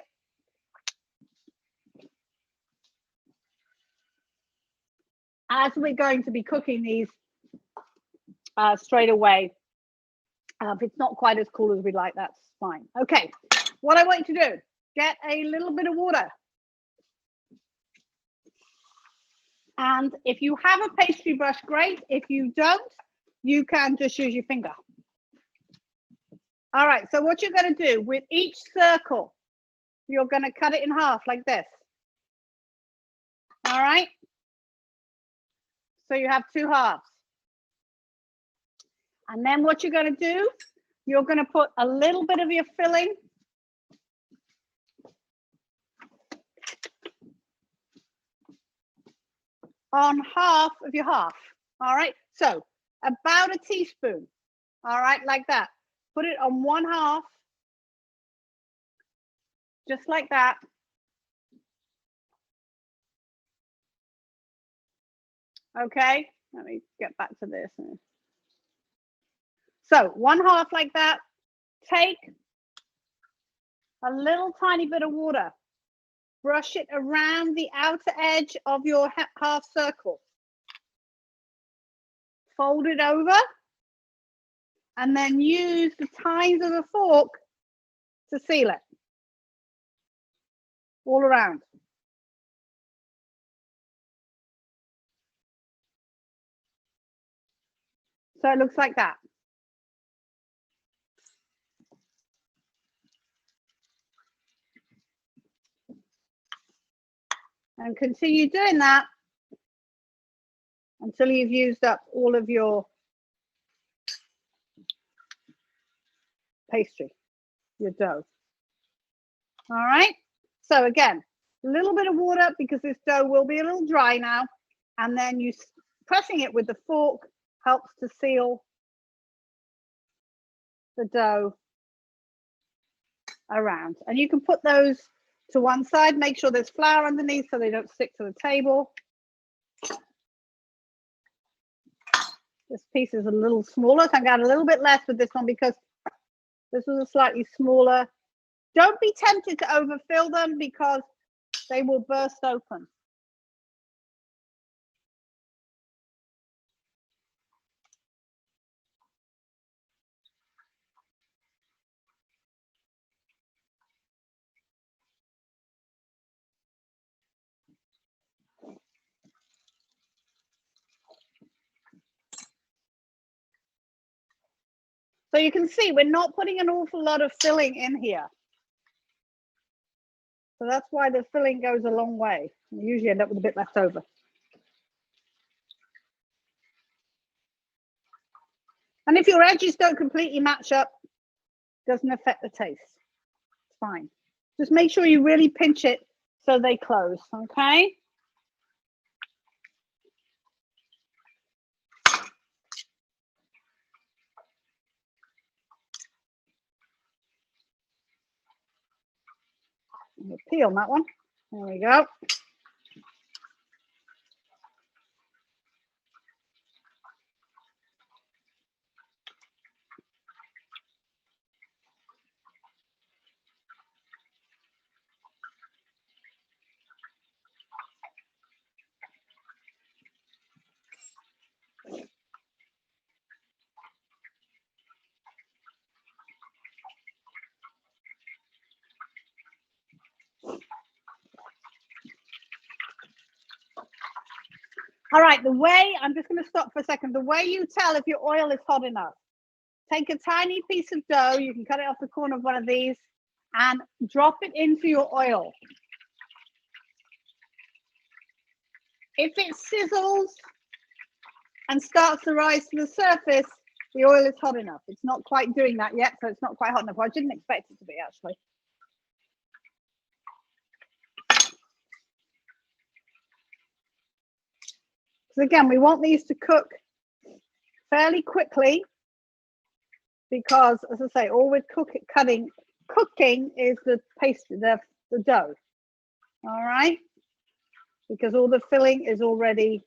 as we're going to be cooking these straight away, if it's not quite as cool as we'd like, that's fine. Okay, what I want you to do, get a little bit of water. And if you have a pastry brush, great. If you don't, you can just use your finger. All right, so what you're going to do with each circle, you're going to cut it in half like this. All right. So you have two halves. And then what you're going to do, you're going to put a little bit of your filling on half of your half. All right. So about a teaspoon. All right, like that. Put it on one half, just like that. Okay, let me get back to this. So one half like that. Take a little tiny bit of water, brush it around the outer edge of your half circle. Fold it over, and then use the tines of the fork to seal it all around. So it looks like that. And continue doing that until you've used up all of your pastry, your dough. All right. So again, a little bit of water because this dough will be a little dry now. And then you pressing it with the fork helps to seal the dough around. And you can put those to one side, make sure there's flour underneath so they don't stick to the table. This piece is a little smaller, so I'm going to add a little bit less with this one because this was a slightly smaller Don't be tempted to overfill them because they will burst open. So you can see we're not putting an awful lot of filling in here. So that's why the filling goes a long way. You usually end up with a bit left over. And if your edges don't completely match up, it doesn't affect the taste. It's fine. Just make sure you really pinch it so they close, okay? Peel on that one. There we go. All right, the way, I'm just going to stop for a second. The way you tell if your oil is hot enough, take a tiny piece of dough, you can cut it off the corner of one of these, and drop it into your oil. If it sizzles and starts to rise to the surface, the oil is hot enough. It's not quite doing that yet, so it's not quite hot enough. I didn't expect it to be, actually. So again, we want these to cook fairly quickly because, as I say, all we're cooking is the pastry, the dough. All right, because all the filling is already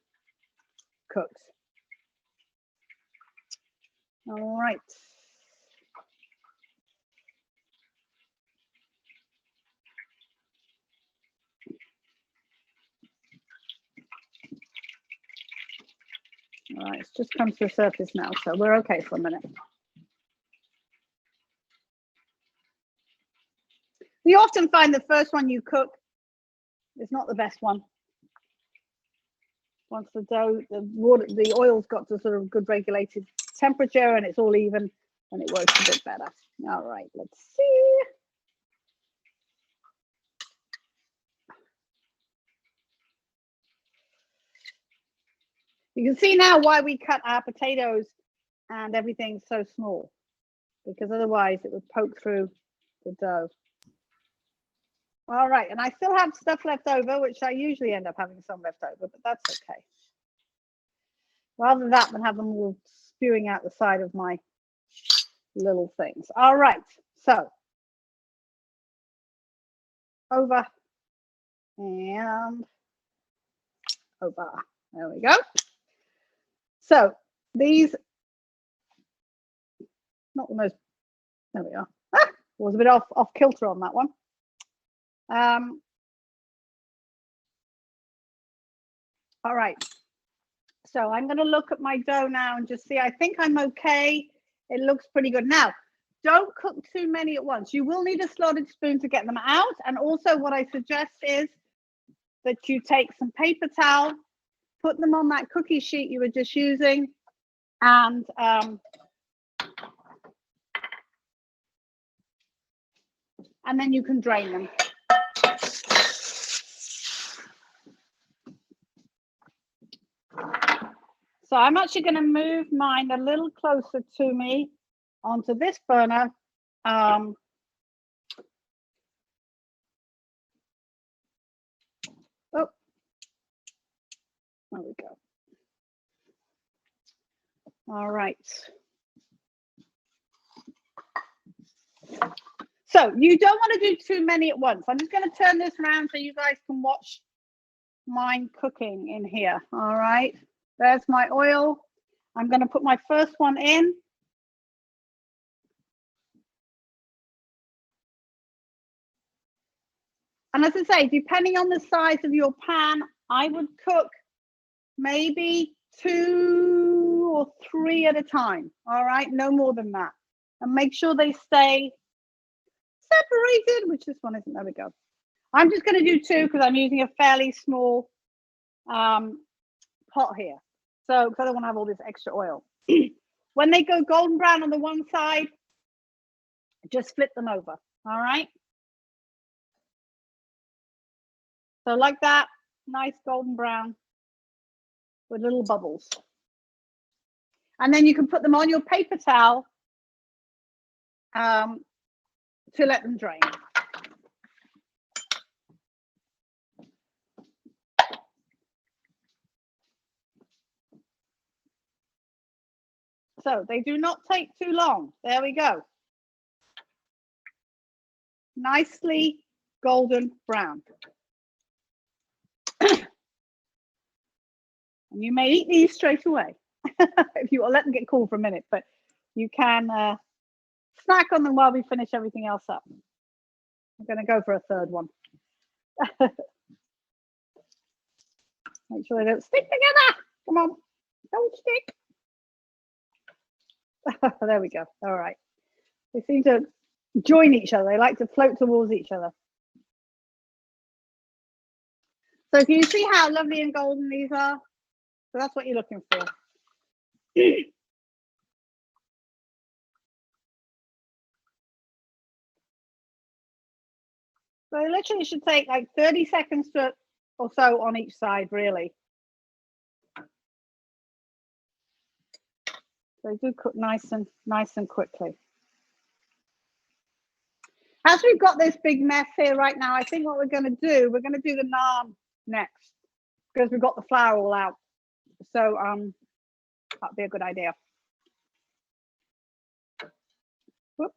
cooked. All right. All right, it's just come to the surface now, so we're okay for a minute. You often find the first one you cook is not the best one. Once the dough, the oil's got to sort of good regulated temperature and it's all even, and it works a bit better. All right, let's see. You can see now why we cut our potatoes and everything so small, because otherwise it would poke through the dough. All right, and I still have stuff left over, which I usually end up having some left over, but that's okay. Rather that than have them all spewing out the side of my little things. All right, so over and over. There we go. So these, not the most, there we are. Ah, was a bit off kilter on that one. All right, so I'm going to look at my dough now and just see. I think I'm okay. It looks pretty good. Now, don't cook too many at once. You will need a slotted spoon to get them out. And also what I suggest is that you take some paper towel, put them on that cookie sheet you were just using, and then you can drain them. So I'm actually going to move mine a little closer to me onto this burner. Oh, there we go. All right. So you don't want to do too many at once. I'm just going to turn this around so you guys can watch mine cooking in here. All right. There's my oil. I'm going to put my first one in. And as I say, depending on the size of your pan, I would cook maybe 2 or 3 at a time. All right, no more than that. And make sure they stay separated, which this one isn't. There we go. I'm just going to do 2 because I'm using a fairly small pot here. So, because I don't want to have all this extra oil. When they go golden brown on the one side, just flip them over. All right. So like that, nice golden brown with little bubbles. And then you can put them on your paper towel to let them drain. So they do not take too long. There we go. Nicely golden brown. And you may eat these straight away if you will let them get cool for a minute, but you can snack on them while we finish everything else up. I'm going to go for a third one. Make sure they don't stick together. Come on, don't stick. There we go. All right. They seem to join each other. They like to float towards each other. So can you see how lovely and golden these are? So that's what you're looking for. So it literally should take like 30 seconds or so on each side, really. They do cook nice and quickly. As we've got this big mess here right now, I think what we're going to do the naan next because we've got the flour all out. So that'd be a good idea. Whoop.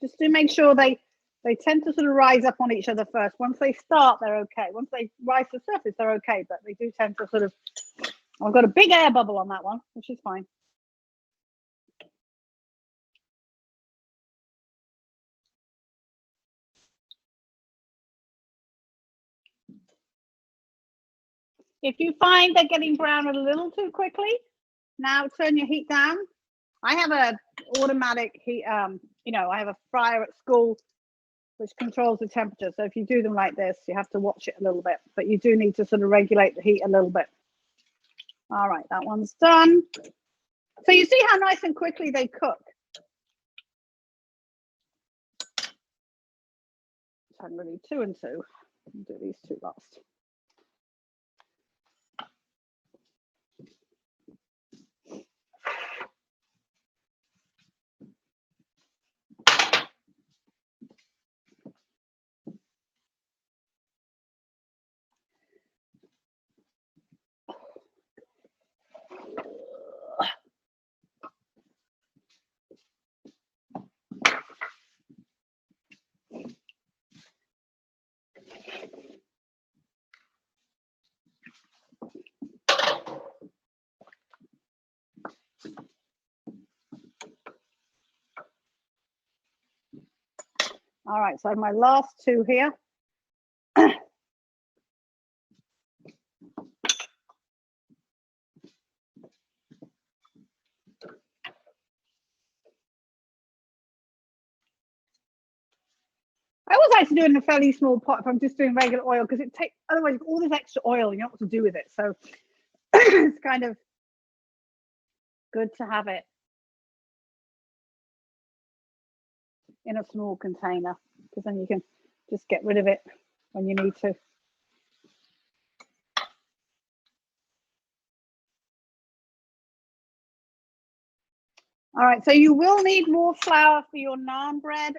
Just to make sure they tend to sort of rise up on each other first. Once they start, they're okay. Once they rise to the surface, they're okay. But they do tend to sort of, I've got a big air bubble on that one, which is fine. If you find they're getting brown a little too quickly, now turn your heat down. I have a automatic heat, you know, I have a fryer at school which controls the temperature. So if you do them like this, you have to watch it a little bit, but you do need to sort of regulate the heat a little bit. All right, that one's done. So you see how nice and quickly they cook. So I'm going to do 2 and 2. I'll do these 2 last. All right, so my last 2 here. I always like to do it in a fairly small pot if I'm just doing regular oil, because it takes, otherwise all this extra oil, you know what to do with it. So it's kind of good to have it in a small container, because then you can just get rid of it when you need to. All right, so you will need more flour for your naan bread.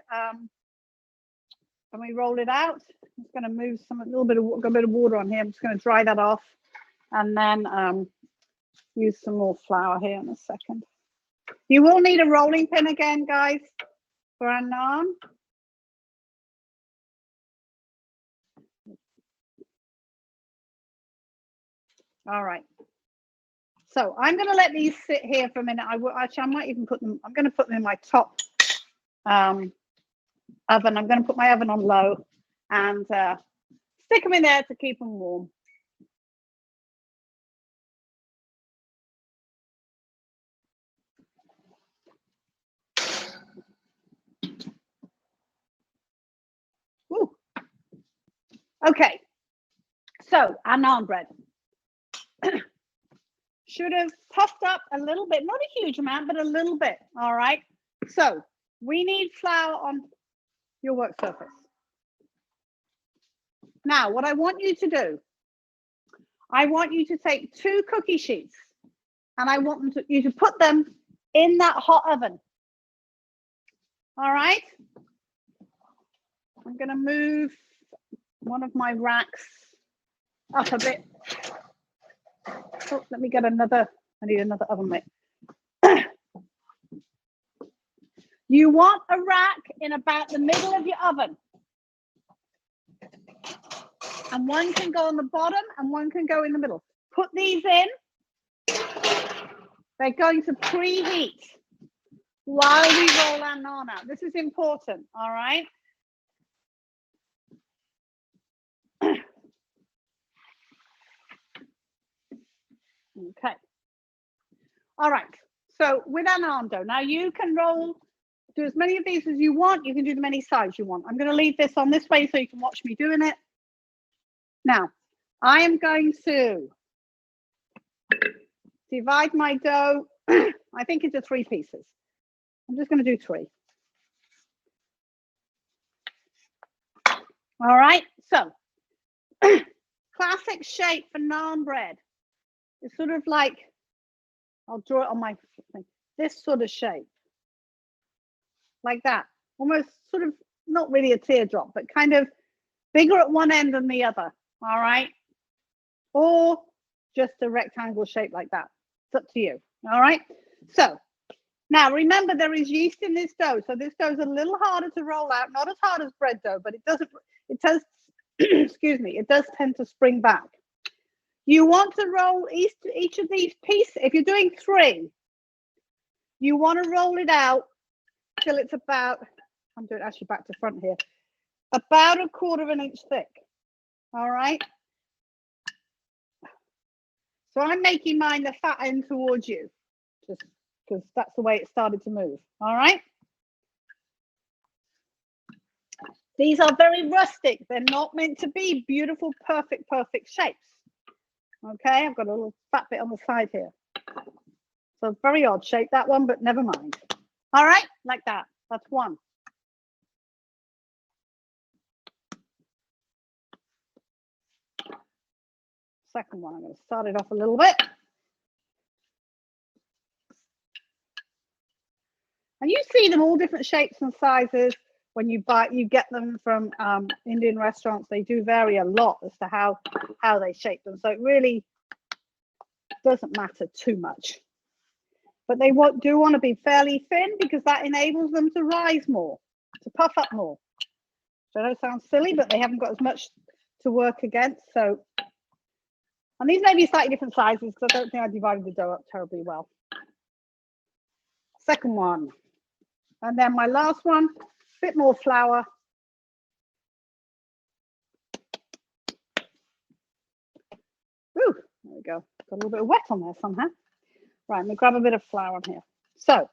When we roll it out, I'm just going to move a little bit of water on here. I'm just going to dry that off, and then use some more flour here in a second. You will need a rolling pin again, guys, for our naan. All right. So I'm going to let these sit here for a minute. I might even put them, I'm going to put them in my top oven. I'm going to put my oven on low and stick them in there to keep them warm. Ooh. Okay, so our naan bread should have puffed up a little bit, not a huge amount, but a little bit. All right. So we need flour on your work surface. Now, what I want you to do, I want you to take 2 cookie sheets and I want you to put them in that hot oven. All right. I'm going to move one of my racks up a bit. Oh, let me get another. I need another oven mitt. You want a rack in about the middle of your oven. And one can go on the bottom and one can go in the middle. Put these in. They're going to preheat while we roll our naan out. This is important, all right? Okay. All right. So with our naan dough, now you can do as many of these as you want. You can do as many sides you want. I'm going to leave this on this way so you can watch me doing it. Now, I am going to divide my dough, I think, into 3 pieces. I'm just going to do 3. All right. So, classic shape for naan bread. It's sort of like, I'll draw it on my thing. This sort of shape. Like that. Almost sort of, not really a teardrop, but kind of bigger at one end than the other. All right. Or just a rectangle shape like that. It's up to you. All right. So now remember, there is yeast in this dough. So this dough is a little harder to roll out, not as hard as bread dough, but it does, excuse me, it does tend to spring back. You want to roll each of these pieces. If you're doing 3, you want to roll it out till it's about, I'm doing actually back to front here, about 1/4 inch thick. All right. So I'm making mine the fat end towards you, just because that's the way it started to move. All right. These are very rustic. They're not meant to be beautiful, perfect shapes. Okay, I've got a little fat bit on the side here. So very odd shape, that one, but never mind. All right, like that. That's 1. Second one, I'm going to start it off a little bit. And you see them all different shapes and sizes when you get them from Indian restaurants. They do vary a lot as to how they shape them. So it really doesn't matter too much. But they do want to be fairly thin because that enables them to rise more, to puff up more. So I know it sounds silly, but they haven't got as much to work against. So, and these may be slightly different sizes because I don't think I divided the dough up terribly well. Second one. And then my last one, a bit more flour. Ooh, there we go. Got a little bit of wet on there somehow. Right, let me grab a bit of flour on here. So,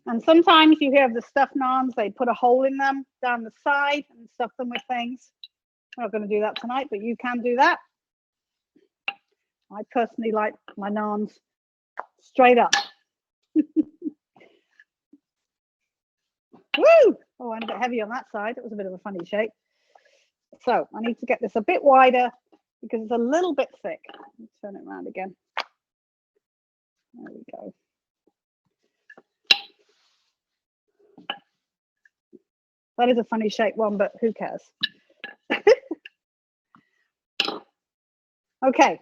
and sometimes you hear of the stuffed naans, they put a hole in them down the side and stuff them with things. I'm not going to do that tonight, but you can do that. I personally like my naans straight up. Woo! Oh, I'm a bit heavy on that side. It was a bit of a funny shape. So I need to get this a bit wider because it's a little bit thick. Let's turn it around again. There we go. That is a funny shaped one, but who cares? Okay.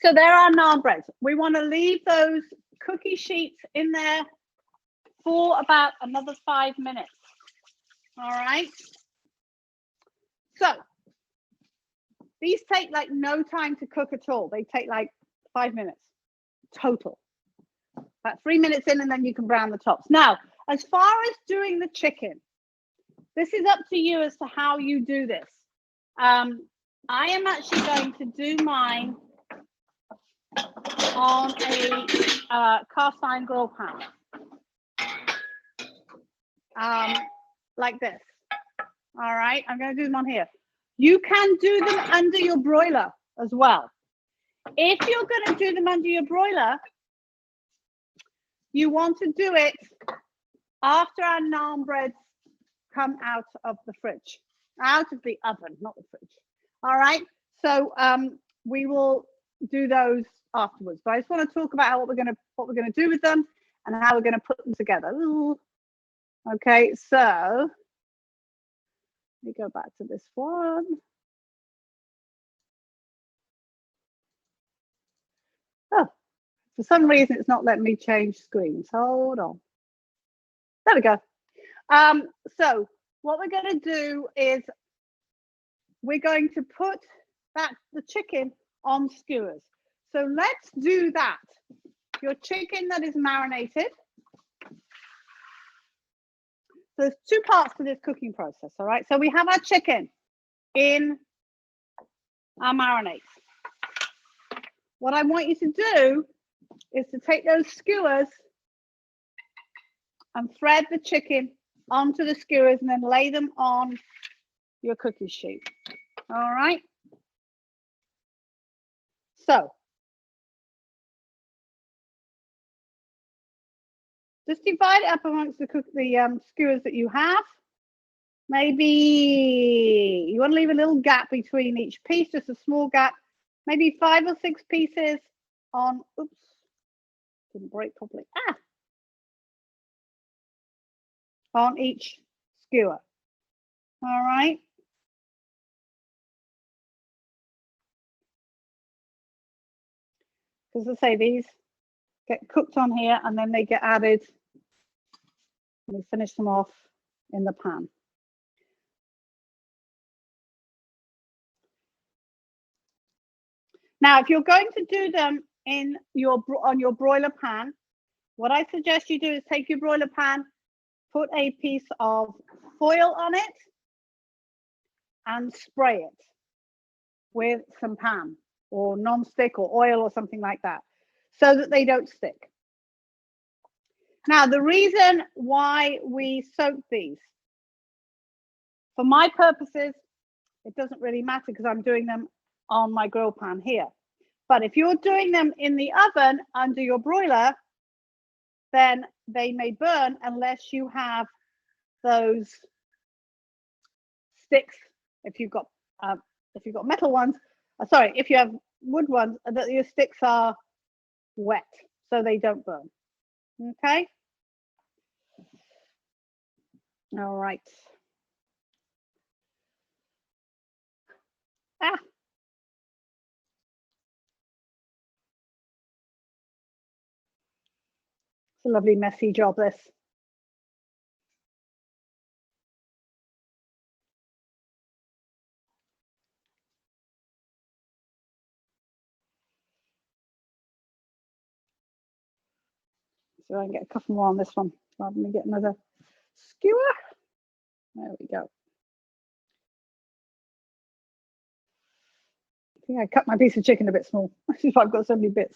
So there are naan breads. We want to leave those cookie sheets in there for about another 5 minutes. All right. So these take like no time to cook at all. They take like 5 minutes total. About 3 minutes in, and then you can brown the tops. Now, as far as doing the chicken, this is up to you as to how you do this. I am actually going to do mine on a cast iron grill pan, like this. All right, I'm going to do them on here. You can do them under your broiler as well. If you're going to do them under your broiler, you want to do it after our naan breads come out of the fridge, out of the oven, not the fridge. All right, so we will do those afterwards. But I just want to talk about what we're going to do with them and how we're going to put them together. Ooh. Okay, so let me go back to this one. Oh, for some reason it's not letting me change screens. Hold on. There we go. So what we're going to do is we're going to put the chicken on skewers. So let's do that. Your chicken that is marinated. So there's two parts to this cooking process, all right? So we have our chicken in our marinades. What I want you to do is to take those skewers and thread the chicken onto the skewers and then lay them on your cookie sheet. All right. So just divide it up amongst the skewers that you have. Maybe you want to leave a little gap between each piece, just a small gap. Maybe 5 or 6 pieces on, oops, didn't break properly. On each skewer. All right. Because I say these get cooked on here and then they get added. And we finish them off in the pan. Now, if you're going to do them on your broiler pan, what I suggest you do is take your broiler pan, put a piece of foil on it, and spray it with some pan or non-stick or oil or something like that, so that they don't stick. Now, the reason why we soak these, for my purposes, it doesn't really matter because I'm doing them on my grill pan here. But if you're doing them in the oven under your broiler, then they may burn unless you have those sticks. If you've got metal ones, sorry, if you have wood ones, that your sticks are wet so they don't burn. Okay. All right. It's a lovely messy job, this. So I can get a couple more on this one rather than get another skewer. There we go. I think I cut my piece of chicken a bit small. I've got so many bits.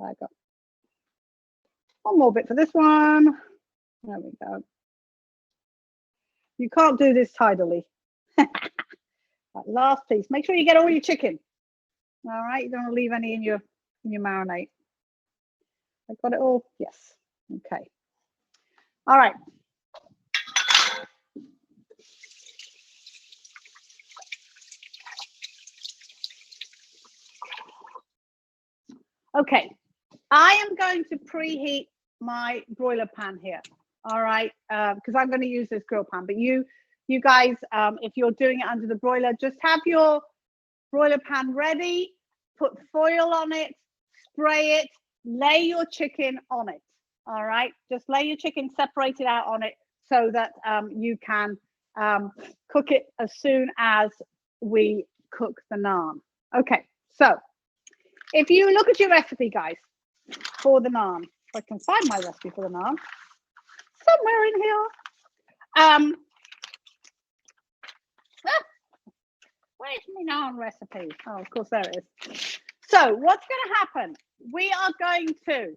I got one more bit for this one. There we go. You can't do this tidily. That last piece. Make sure you get all your chicken. All right, you don't want to leave any in your marinade. I got it all? Yes. Okay. All right. Okay. I am going to preheat my broiler pan here. All right, because I'm going to use this grill pan. But you guys, if you're doing it under the broiler, just have your broiler pan ready, put foil on it, spray it, lay your chicken on it. All right, just lay your chicken, separate it out on it so that you can cook it as soon as we cook the naan. Okay, so if you look at your recipe, guys, for the naan, if I can find my recipe for the naan, somewhere in here. Where's my naan recipe? Oh, of course, there it is. So what's going to happen? We are going to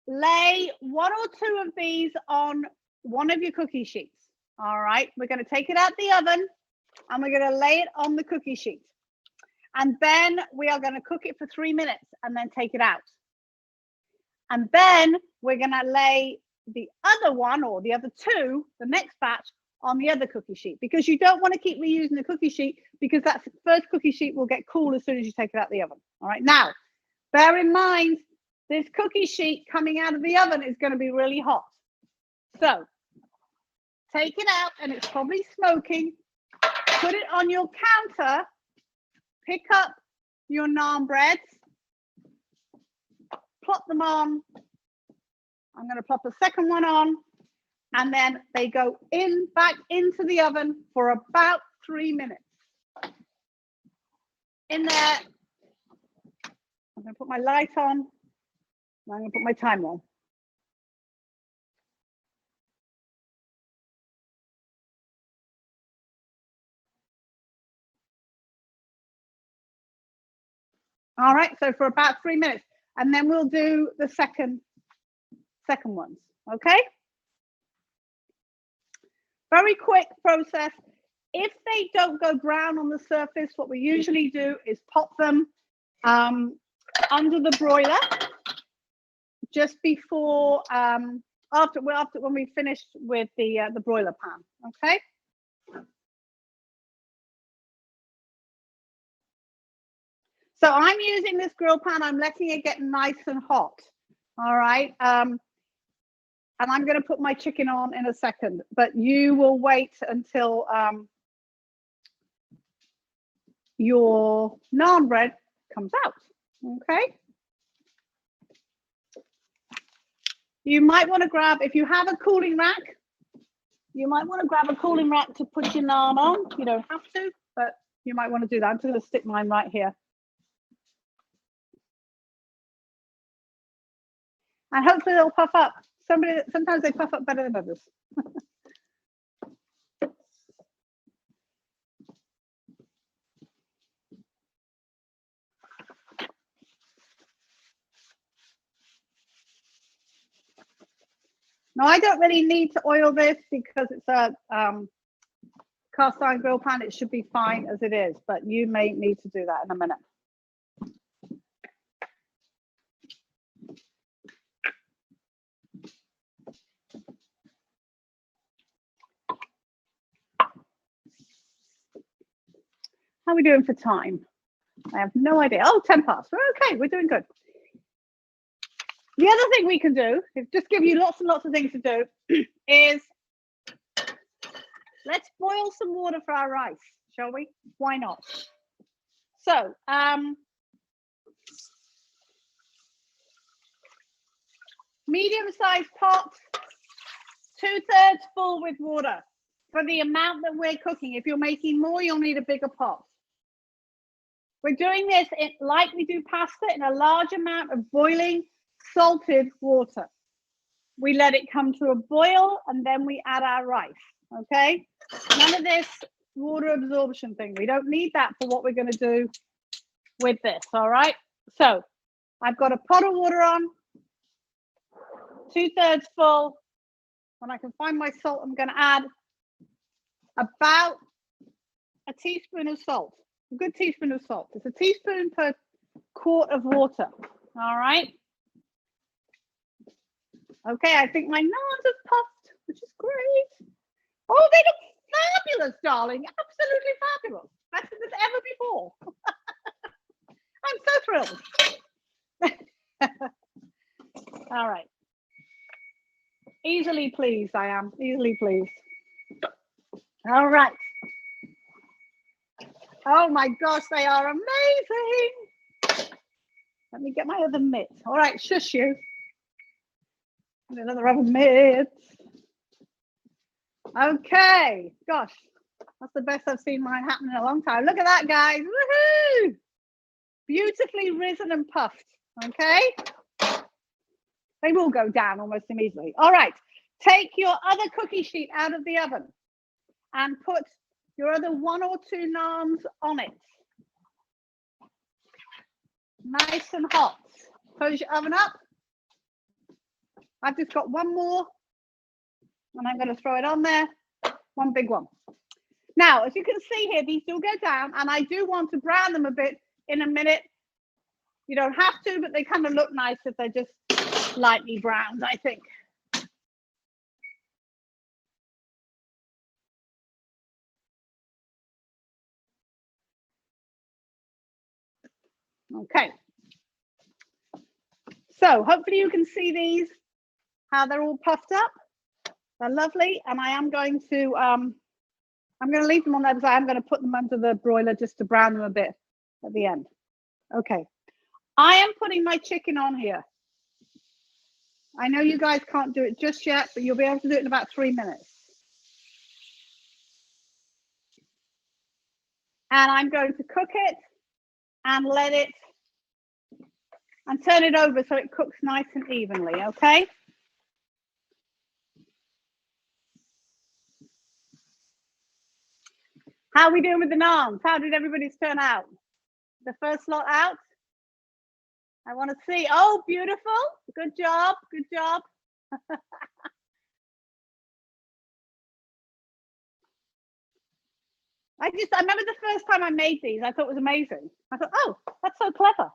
lay 1 or 2 of these on one of your cookie sheets. All right, we're going to take it out the oven and we're going to lay it on the cookie sheet. And then we are going to cook it for 3 minutes and then take it out. And then we're going to lay the other one or the other 2, the next batch, on the other cookie sheet, because you don't want to keep reusing the cookie sheet, because that first cookie sheet will get cool as soon as you take it out the oven. All right, now bear in mind this cookie sheet coming out of the oven is going to be really hot. So take it out, and it's probably smoking. Put it on your counter, pick up your naan breads, plop them on. I'm going to plop a second one on, and then they go back into the oven for about 3 minutes. In there, I'm going to put my light on, and I'm going to put my timer on. All right, so for about 3 minutes, and then we'll do the second ones, okay? Very quick process. If they don't go brown on the surface, what we usually do is pop them under the broiler just before, after when we finish with the broiler pan, okay? So I'm using this grill pan. I'm letting it get nice and hot. All right. And I'm going to put my chicken on in a second, but you will wait until your naan bread comes out. Okay. You might want to grab, if you have a cooling rack, you might want to grab a cooling rack to put your naan on. You don't have to, but you might want to do that. I'm just going to stick mine right here. And hopefully they'll puff up. Sometimes they puff up better than others. Now I don't really need to oil this because it's a cast iron grill pan. It should be fine as it is, but you may need to do that in a minute. How are we doing for time? I have no idea. Oh, 10 past. We're okay. We're doing good. The other thing we can do is just give you lots and lots of things to do is let's boil some water for our rice, shall we? Why not? So, medium-sized pot, 2/3 full with water for the amount that we're cooking. If you're making more, you'll need a bigger pot. We're doing this like we do pasta, in a large amount of boiling salted water. We let it come to a boil and then we add our rice, okay? None of this water absorption thing. We don't need that for what we're going to do with this, all right? So I've got a pot of water on, 2/3 full. When I can find my salt, I'm going to add about a teaspoon of salt, a good teaspoon of salt. It's a teaspoon per quart of water, all right? Okay, I think my naans have puffed, which is great. Oh, they look fabulous, darling. Absolutely fabulous. Better than ever before. I'm so thrilled. All right. Easily pleased, I am. Easily pleased. All right. Oh my gosh, they are amazing. Let me get my other mitt. All right, shush you. Another other mitt. Okay, gosh, that's the best I've seen mine happen in a long time. Look at that, guys. Woohoo! Beautifully risen and puffed. Okay. They will go down almost immediately. All right, take your other cookie sheet out of the oven and put your other 1 or 2 naans on it. Nice and hot. Close your oven up. I've just got one more and I'm going to throw it on there. One big one. Now, as you can see here, these do go down and I do want to brown them a bit in a minute. You don't have to, but they kind of look nice if they're just lightly browned, I think. Okay. So hopefully you can see these, how they're all puffed up. They're lovely. And I am going to, I'm going to leave them on there because I'm going to put them under the broiler just to brown them a bit at the end. Okay. I am putting my chicken on here. I know you guys can't do it just yet, but you'll be able to do it in about 3 minutes. And I'm going to cook it and let it, and turn it over so it cooks nice and evenly, okay? How are we doing with the naans? How did everybody's turn out? The first lot out? I want to see. Oh, beautiful. Good job. Good job. I remember the first time I made these, I thought it was amazing. I thought, oh, that's so clever.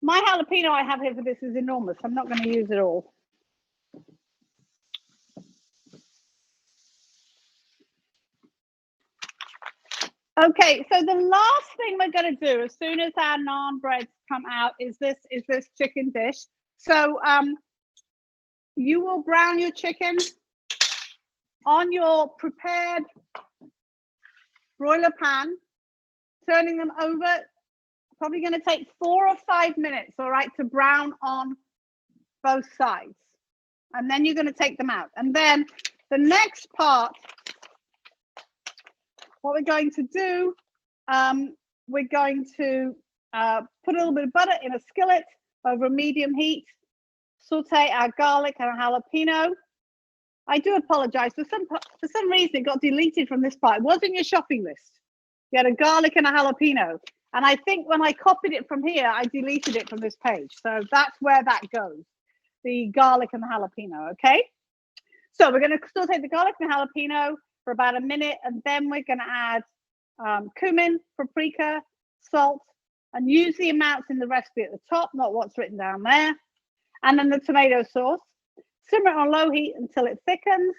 My jalapeno I have here for this is enormous. I'm not going to use it all. Okay, so the last thing we're going to do as soon as our naan breads come out is this chicken dish. So you will brown your chicken on your prepared broiler pan, turning them over. Probably going to take 4 or 5 minutes, all right, to brown on both sides. And then you're going to take them out. And then the next part, what we're going to do, we're going to put a little bit of butter in a skillet over a medium heat, saute our garlic and our jalapeno. I do apologize. For some reason, it got deleted from this part. It was in your shopping list. You had a garlic and a jalapeno. And I think when I copied it from here, I deleted it from this page. So that's where that goes, the garlic and the jalapeno, okay? So we're going to saute the garlic and jalapeno for about a minute, and then we're going to add cumin, paprika, salt, and use the amounts in the recipe at the top, not what's written down there. And then the tomato sauce. Simmer it on low heat until it thickens.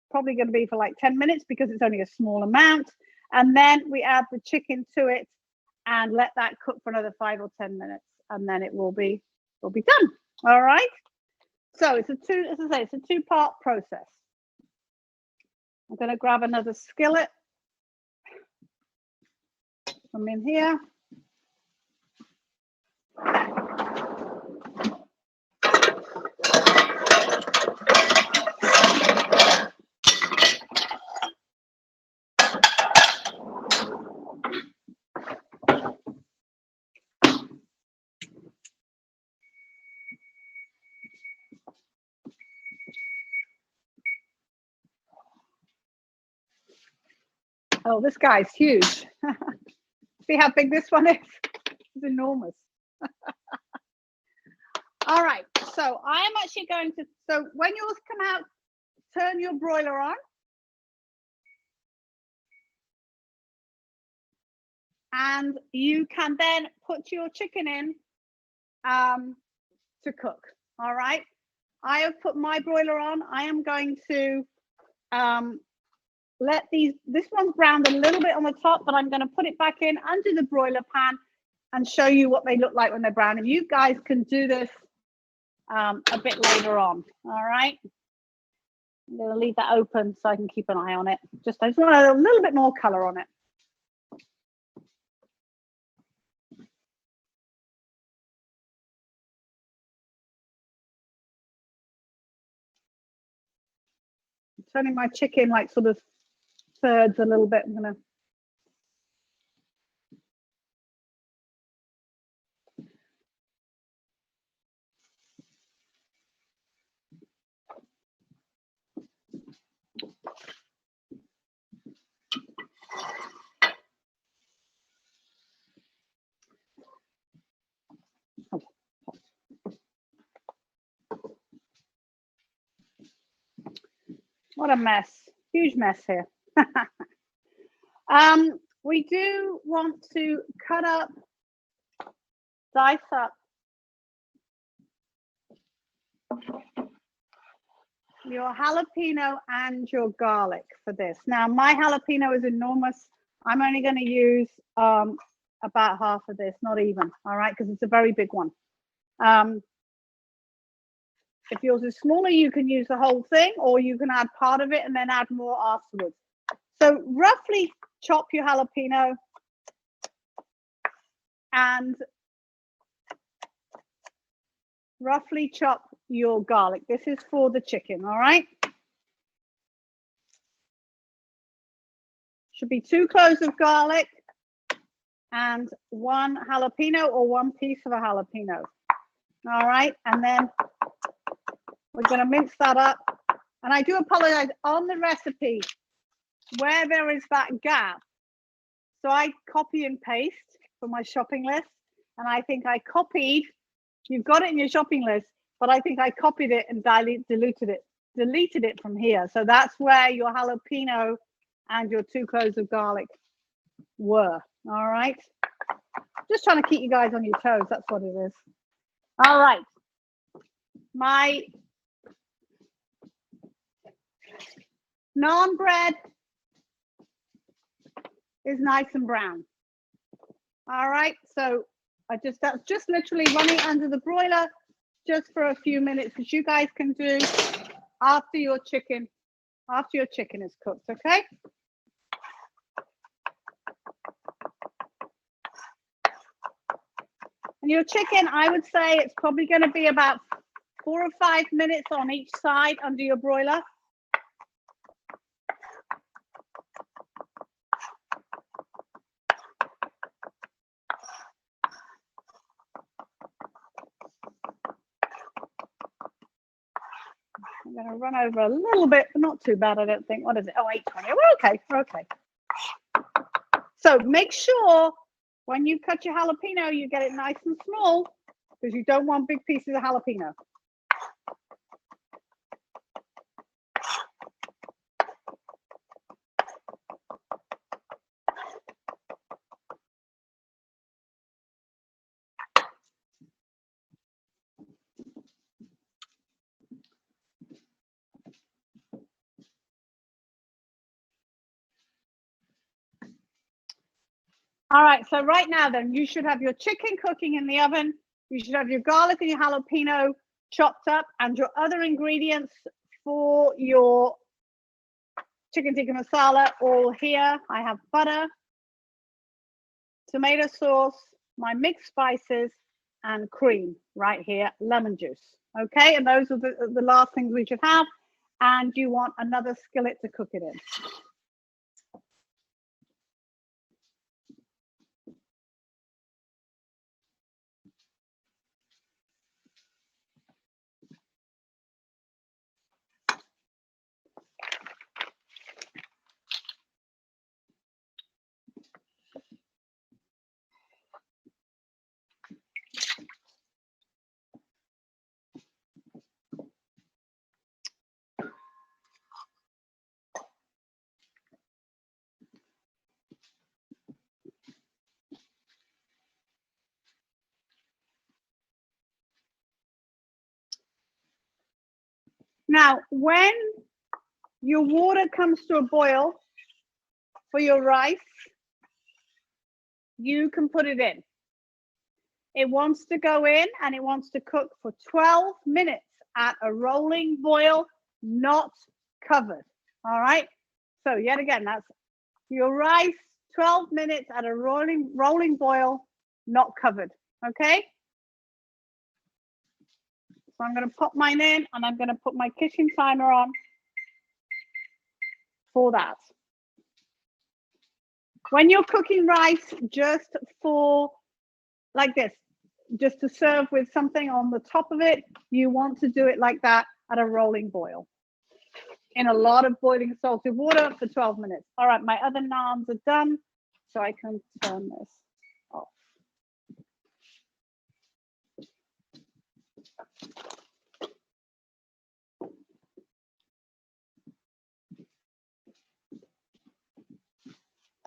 Probably going to be for like 10 minutes because it's only a small amount. And then we add the chicken to it and let that cook for another 5 or 10 minutes, and then it will be done. All right. So it's a two-part process. I'm going to grab another skillet from in here. Oh, this guy's huge. See how big this one is? It's enormous. All right, so I am actually going to, so when yours come out, turn your broiler on. And you can then put your chicken in to cook, all right? I have put my broiler on. I am going to let this one's browned a little bit on the top, but I'm going to put it back in under the broiler pan and show you what they look like when they're brown. And you guys can do this a bit later on, all right? I'm going to leave that open so I can keep an eye on it. I just want a little bit more color on it. I'm turning my chicken like sort of thirds a little bit. I'm going to what a mess, huge mess here. We do want to cut up, dice up your jalapeno and your garlic for this. Now, my jalapeno is enormous. I'm only going to use about half of this, not even, all right, because it's a very big one. If yours is smaller, you can use the whole thing, or you can add part of it and then add more afterwards. So roughly chop your jalapeno and roughly chop your garlic. This is for the chicken, all right? Should be 2 cloves of garlic and 1 jalapeno or 1 piece of a jalapeno. All right, and then we're going to mince that up. And I do apologize, on the recipe where there is that gap, so I copy and paste for my shopping list, and I think I copied, you've got it in your shopping list, but I think I copied it and deleted it from here. So that's where your jalapeno and your 2 cloves of garlic were. All right, just trying to keep you guys on your toes, that's what it is. All right, my naan bread is nice and brown. All right, so that's just literally running under the broiler just for a few minutes, which you guys can do after your chicken is cooked, okay? And your chicken, I would say it's probably going to be about 4 or 5 minutes on each side under your broiler. I'm going to run over a little bit, but not too bad, I don't think. What is it? Oh, 8:20. We're okay. So make sure when you cut your jalapeno, you get it nice and small because you don't want big pieces of jalapeno. All right, so right now then, you should have your chicken cooking in the oven. You should have your garlic and your jalapeno chopped up and your other ingredients for your chicken tikka masala all here. I have butter, tomato sauce, my mixed spices, and cream right here, lemon juice. Okay, and those are the last things we should have. And you want another skillet to cook it in. Now, when your water comes to a boil for your rice, you can put it in. It wants to go in and it wants to cook for 12 minutes at a rolling boil, not covered. All right. So yet again, that's your rice, 12 minutes at a rolling boil, not covered. Okay. So I'm going to pop mine in and I'm going to put my kitchen timer on for that. When you're cooking rice just for like this, just to serve with something on the top of it, you want to do it like that at a rolling boil in a lot of boiling salted water for 12 minutes. All right, my other naans are done, so I can turn this off.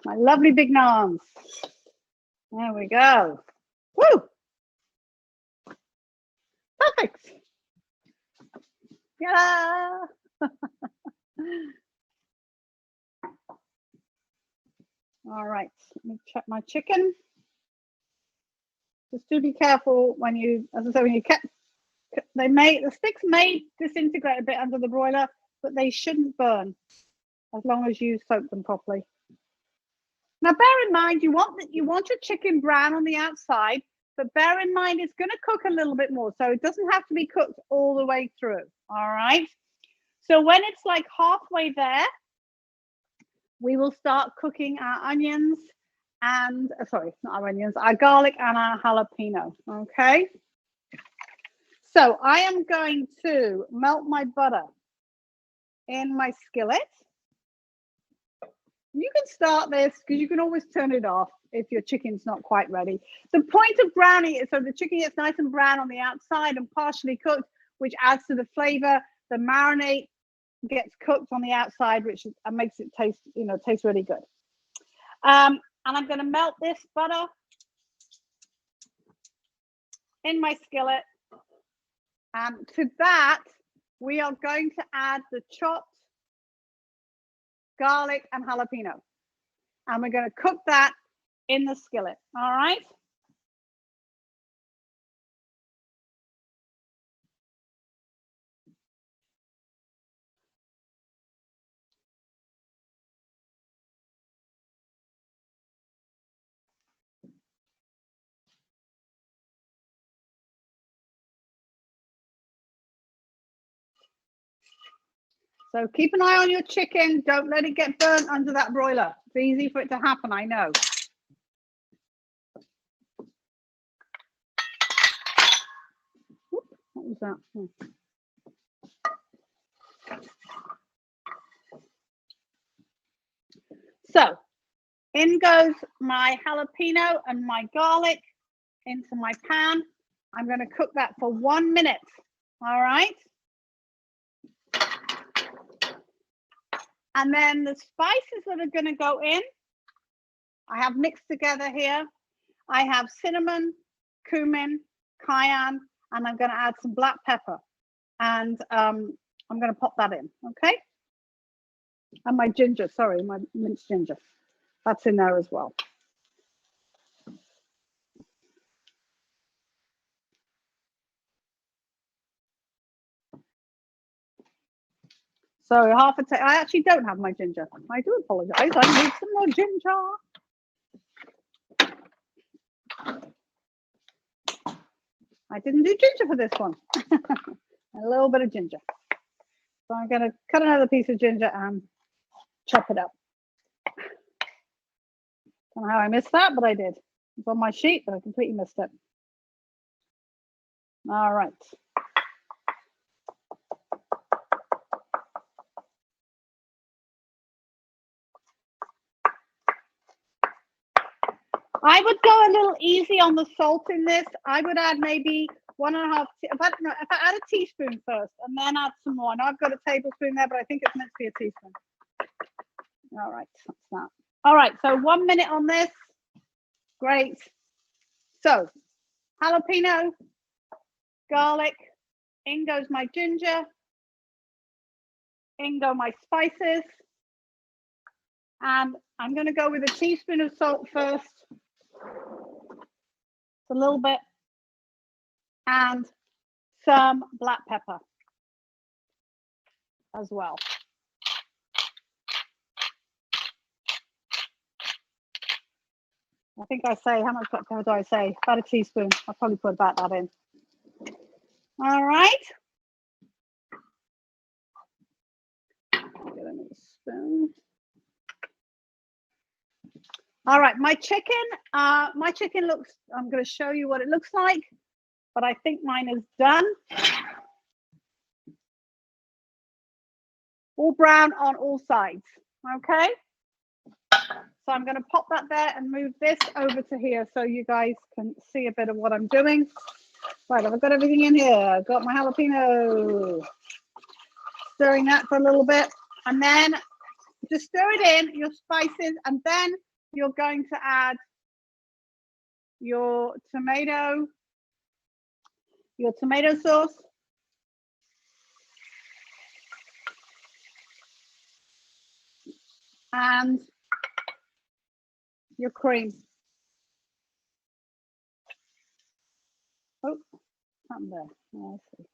My lovely big naans. There we go. Woo! Perfect. Yeah. All right, let me check my chicken. Just do be careful when you, as I said, when you cut, the sticks may disintegrate a bit under the broiler, but they shouldn't burn as long as you soak them properly. Now, bear in mind, you want your chicken brown on the outside, but bear in mind it's going to cook a little bit more, so it doesn't have to be cooked all the way through. All right. So when it's like halfway there, we will start cooking our onions and sorry, not our onions, our garlic and our jalapeno. Okay. So I am going to melt my butter in my skillet. You can start this because you can always turn it off if your chicken's not quite ready. The point of browning is so the chicken gets nice and brown on the outside and partially cooked, which adds to the flavor. The marinade gets cooked on the outside, which makes it taste really good. And I'm going to melt this butter in my skillet. And to that, we are going to add the chopped garlic and jalapeno. And we're going to cook that in the skillet. All right. So keep an eye on your chicken. Don't let it get burnt under that broiler. It's easy for it to happen, I know. What was that? So in goes my jalapeno and my garlic into my pan. I'm going to cook that for 1 minute. All right. And then the spices that are going to go in, I have mixed together here. I have cinnamon, cumin, cayenne, and I'm going to add some black pepper. And I'm going to pop that in, okay? And my ginger, sorry, my minced ginger. That's in there as well. So I actually don't have my ginger. I do apologize. I need some more ginger. I didn't do ginger for this one. A little bit of ginger. So I'm going to cut another piece of ginger and chop it up. Don't know how I missed that, but I did. It's on my sheet, but I completely missed it. All right. I would go a little easy on the salt in this. I would add maybe 1.5. If I add a teaspoon first and then add some more. Now I've got a tablespoon there, but I think it's meant to be a teaspoon. All right, that's that. All right, so 1 minute on this. Great. So jalapeno, garlic, in goes my ginger, in go my spices. And I'm going to go with a teaspoon of salt first. A little bit. And some black pepper as well. I think I say, how much pepper do I say? About a teaspoon. I'll probably put about that in. All right. Get another spoon. All right, my chicken looks, I'm going to show you what it looks like, but I think mine is done. All brown on all sides, okay? So I'm going to pop that there and move this over to here so you guys can see a bit of what I'm doing. Right, I've got everything in here. I've got my jalapeno. Stirring that for a little bit. And then just stir it in, your spices, and then you're going to add your tomato sauce. And your cream. Oh, something there. Oh, I see.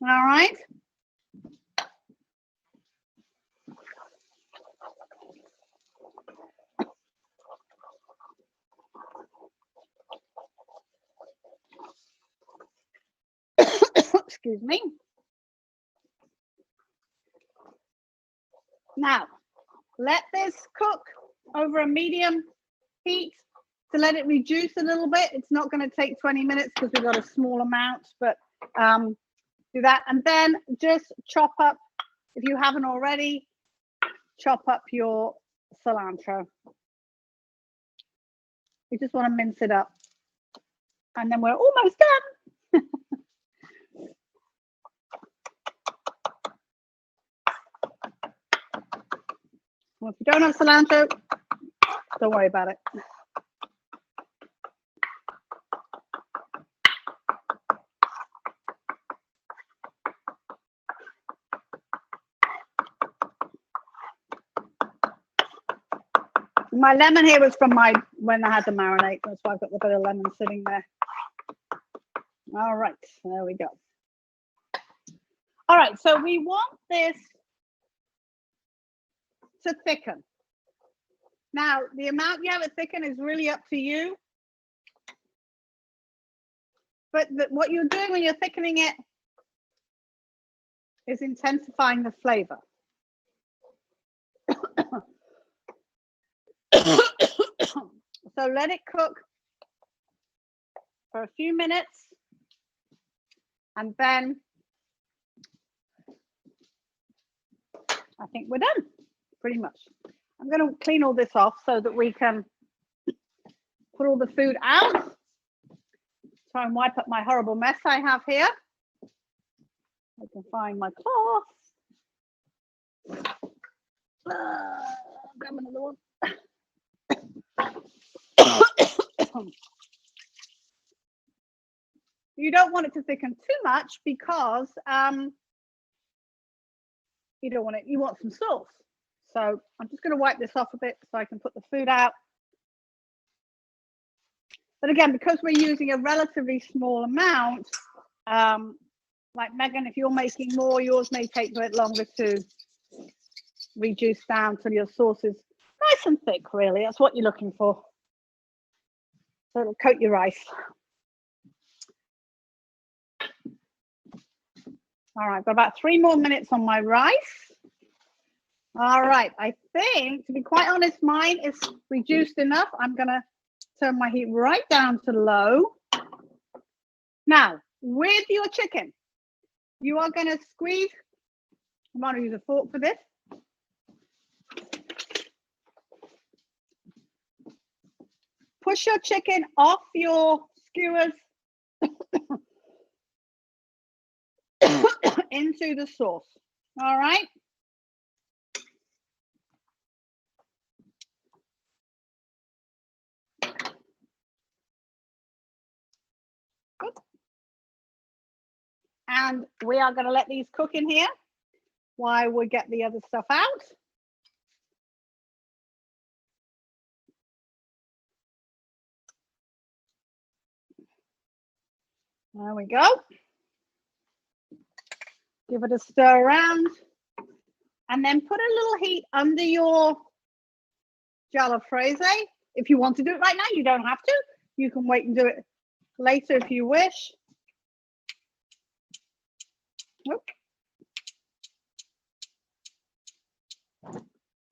All right. Excuse me. Now, let this cook over a medium heat to let it reduce a little bit. It's not going to take 20 minutes because we've got a small amount, but do that. And then just chop up, if you haven't already, chop up your cilantro. You just want to mince it up. And then we're almost done. Well, if you don't have cilantro, don't worry about it. My lemon here was from when I had the marinade. That's why I've got the bit of lemon sitting there. All right, there we go. All right, so we want this to thicken. Now, the amount you have it thicken is really up to you. But what you're doing when you're thickening it is intensifying the flavor. So let it cook for a few minutes, and then I think we're done, pretty much. I'm going to clean all this off so that we can put all the food out. Try and wipe up my horrible mess I have here. I can find my cloth. Grab another one. You don't want it to thicken too much because you don't want it, you want some sauce. So I'm just going to wipe this off a bit so I can put the food out. But again, because we're using a relatively small amount, like Megan, if you're making more, yours may take a bit longer to reduce down till your sauce is nice and thick, really. That's what you're looking for. So it'll coat your rice. All right, got about 3 more minutes on my rice. All right, I think, to be quite honest, mine is reduced enough. I'm going to turn my heat right down to low. Now, with your chicken, you are going to squeeze. I'm going to use a fork for this. Push your chicken off your skewers into the sauce. All right. Good. And we are going to let these cook in here while we get the other stuff out. There we go. Give it a stir around and then put a little heat under your jalfrezi. If you want to do it right now, you don't have to. You can wait and do it later if you wish. Oop.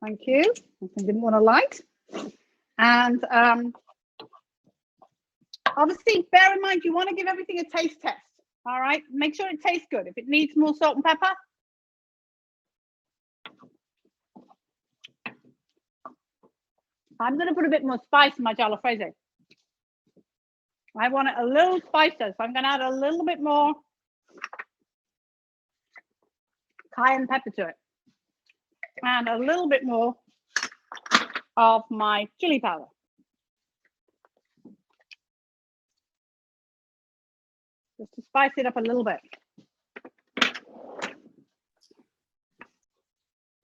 Thank you. I didn't want to light. And obviously, bear in mind, you want to give everything a taste test. All right, make sure it tastes good. If it needs more salt and pepper, I'm going to put a bit more spice in my jalfrezi. I want it a little spicier, so I'm going to add a little bit more cayenne pepper to it, and a little bit more of my chili powder. Just to spice it up a little bit.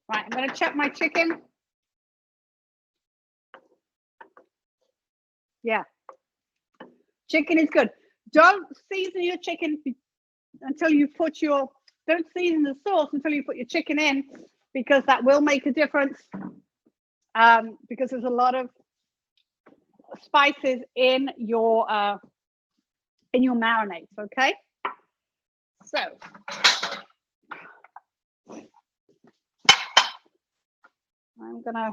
Right, I'm going to check my chicken. Yeah, chicken is good. Don't season your chicken until you put your, don't season the sauce until you put your chicken in, because that will make a difference. Because there's a lot of spices in your marinades, okay? So I'm gonna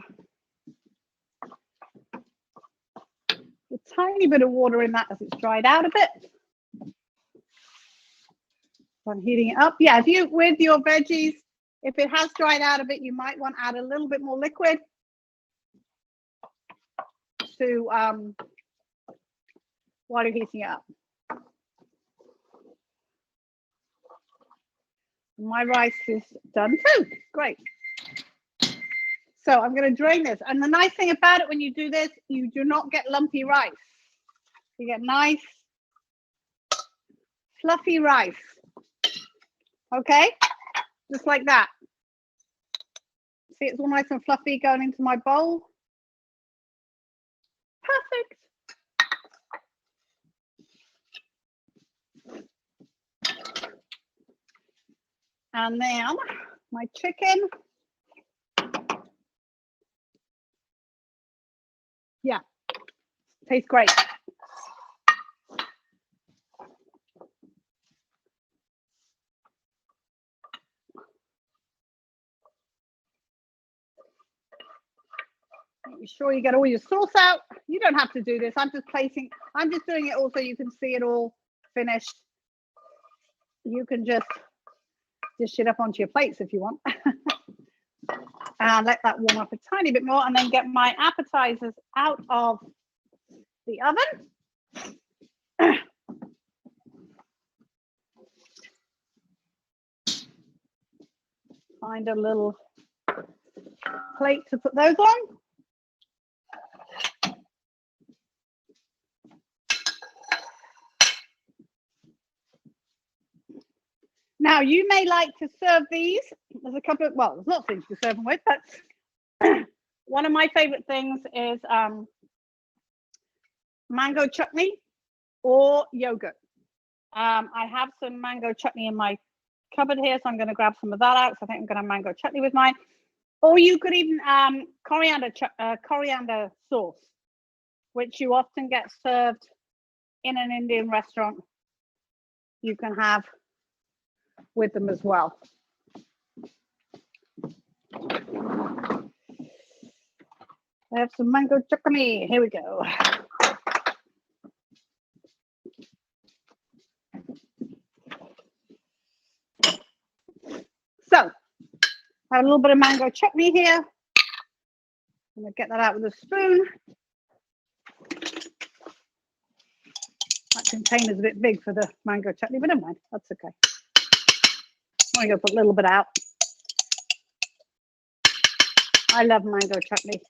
put a tiny bit of water in that as it's dried out a bit. I'm heating it up. Yeah, if you, with your veggies, if it has dried out a bit, you might want to add a little bit more liquid to while you're heating it up. My rice is done too. Great. So I'm going to drain this. And the nice thing about it, when you do this, you do not get lumpy rice. You get nice, fluffy rice. Okay, just like that. See, it's all nice and fluffy going into my bowl. Perfect. And then my chicken. Yeah, tastes great. Make sure you get all your sauce out. You don't have to do this. I'm just doing it all so you can see it all finished. You can just dish it up onto your plates if you want. And let that warm up a tiny bit more, and then get my appetizers out of the oven. Find a little plate to put those on. Now, you may like to serve these. There's a couple of, well, there's lots of things to serve them with, but one of my favorite things is mango chutney or yogurt. I have some mango chutney in my cupboard here, so I'm going to grab some of that out. So I think I'm going to have mango chutney with mine. Or you could even coriander sauce, which you often get served in an Indian restaurant. You can have with them as well. I have some mango chutney. Here we go. So, I have a little bit of mango chutney here. I'm gonna get that out with a spoon. That container's a bit big for the mango chutney, but never mind, that's okay. I'm gonna put a little bit out. I love mango chutney.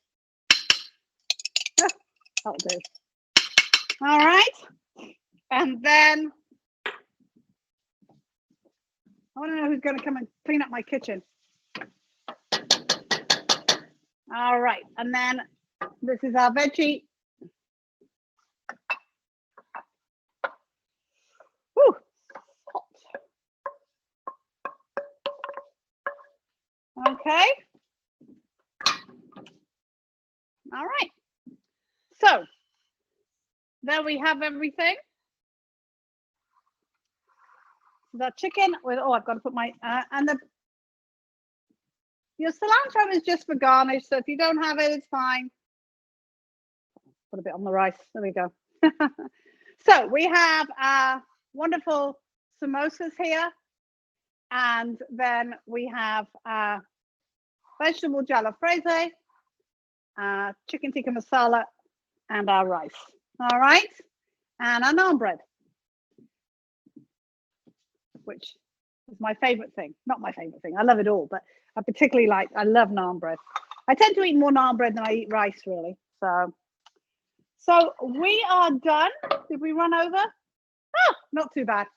That'll do. All right, and then I want to know who's going to come and clean up my kitchen. All right, and then this is our veggie. Woo, hot. Okay. All there we have everything. The chicken with, oh, I've got to put my, and your cilantro is just for garnish. So if you don't have it, it's fine. Put a bit on the rice. There we go. So we have wonderful samosas here. And then we have vegetable jalfrezi, chicken tikka masala, and our rice. All right. And our naan bread, which is my favorite thing. Not my favorite thing. I love it all, but I particularly I love naan bread. I tend to eat more naan bread than I eat rice, really. So we are done. Did we run over? Oh, not too bad.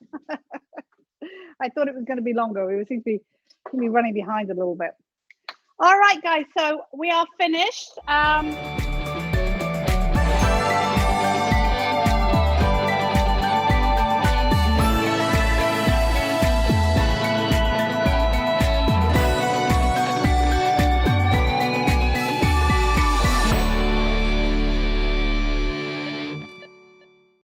I thought it was going to be longer. We seem to be running behind a little bit. All right, guys. So we are finished.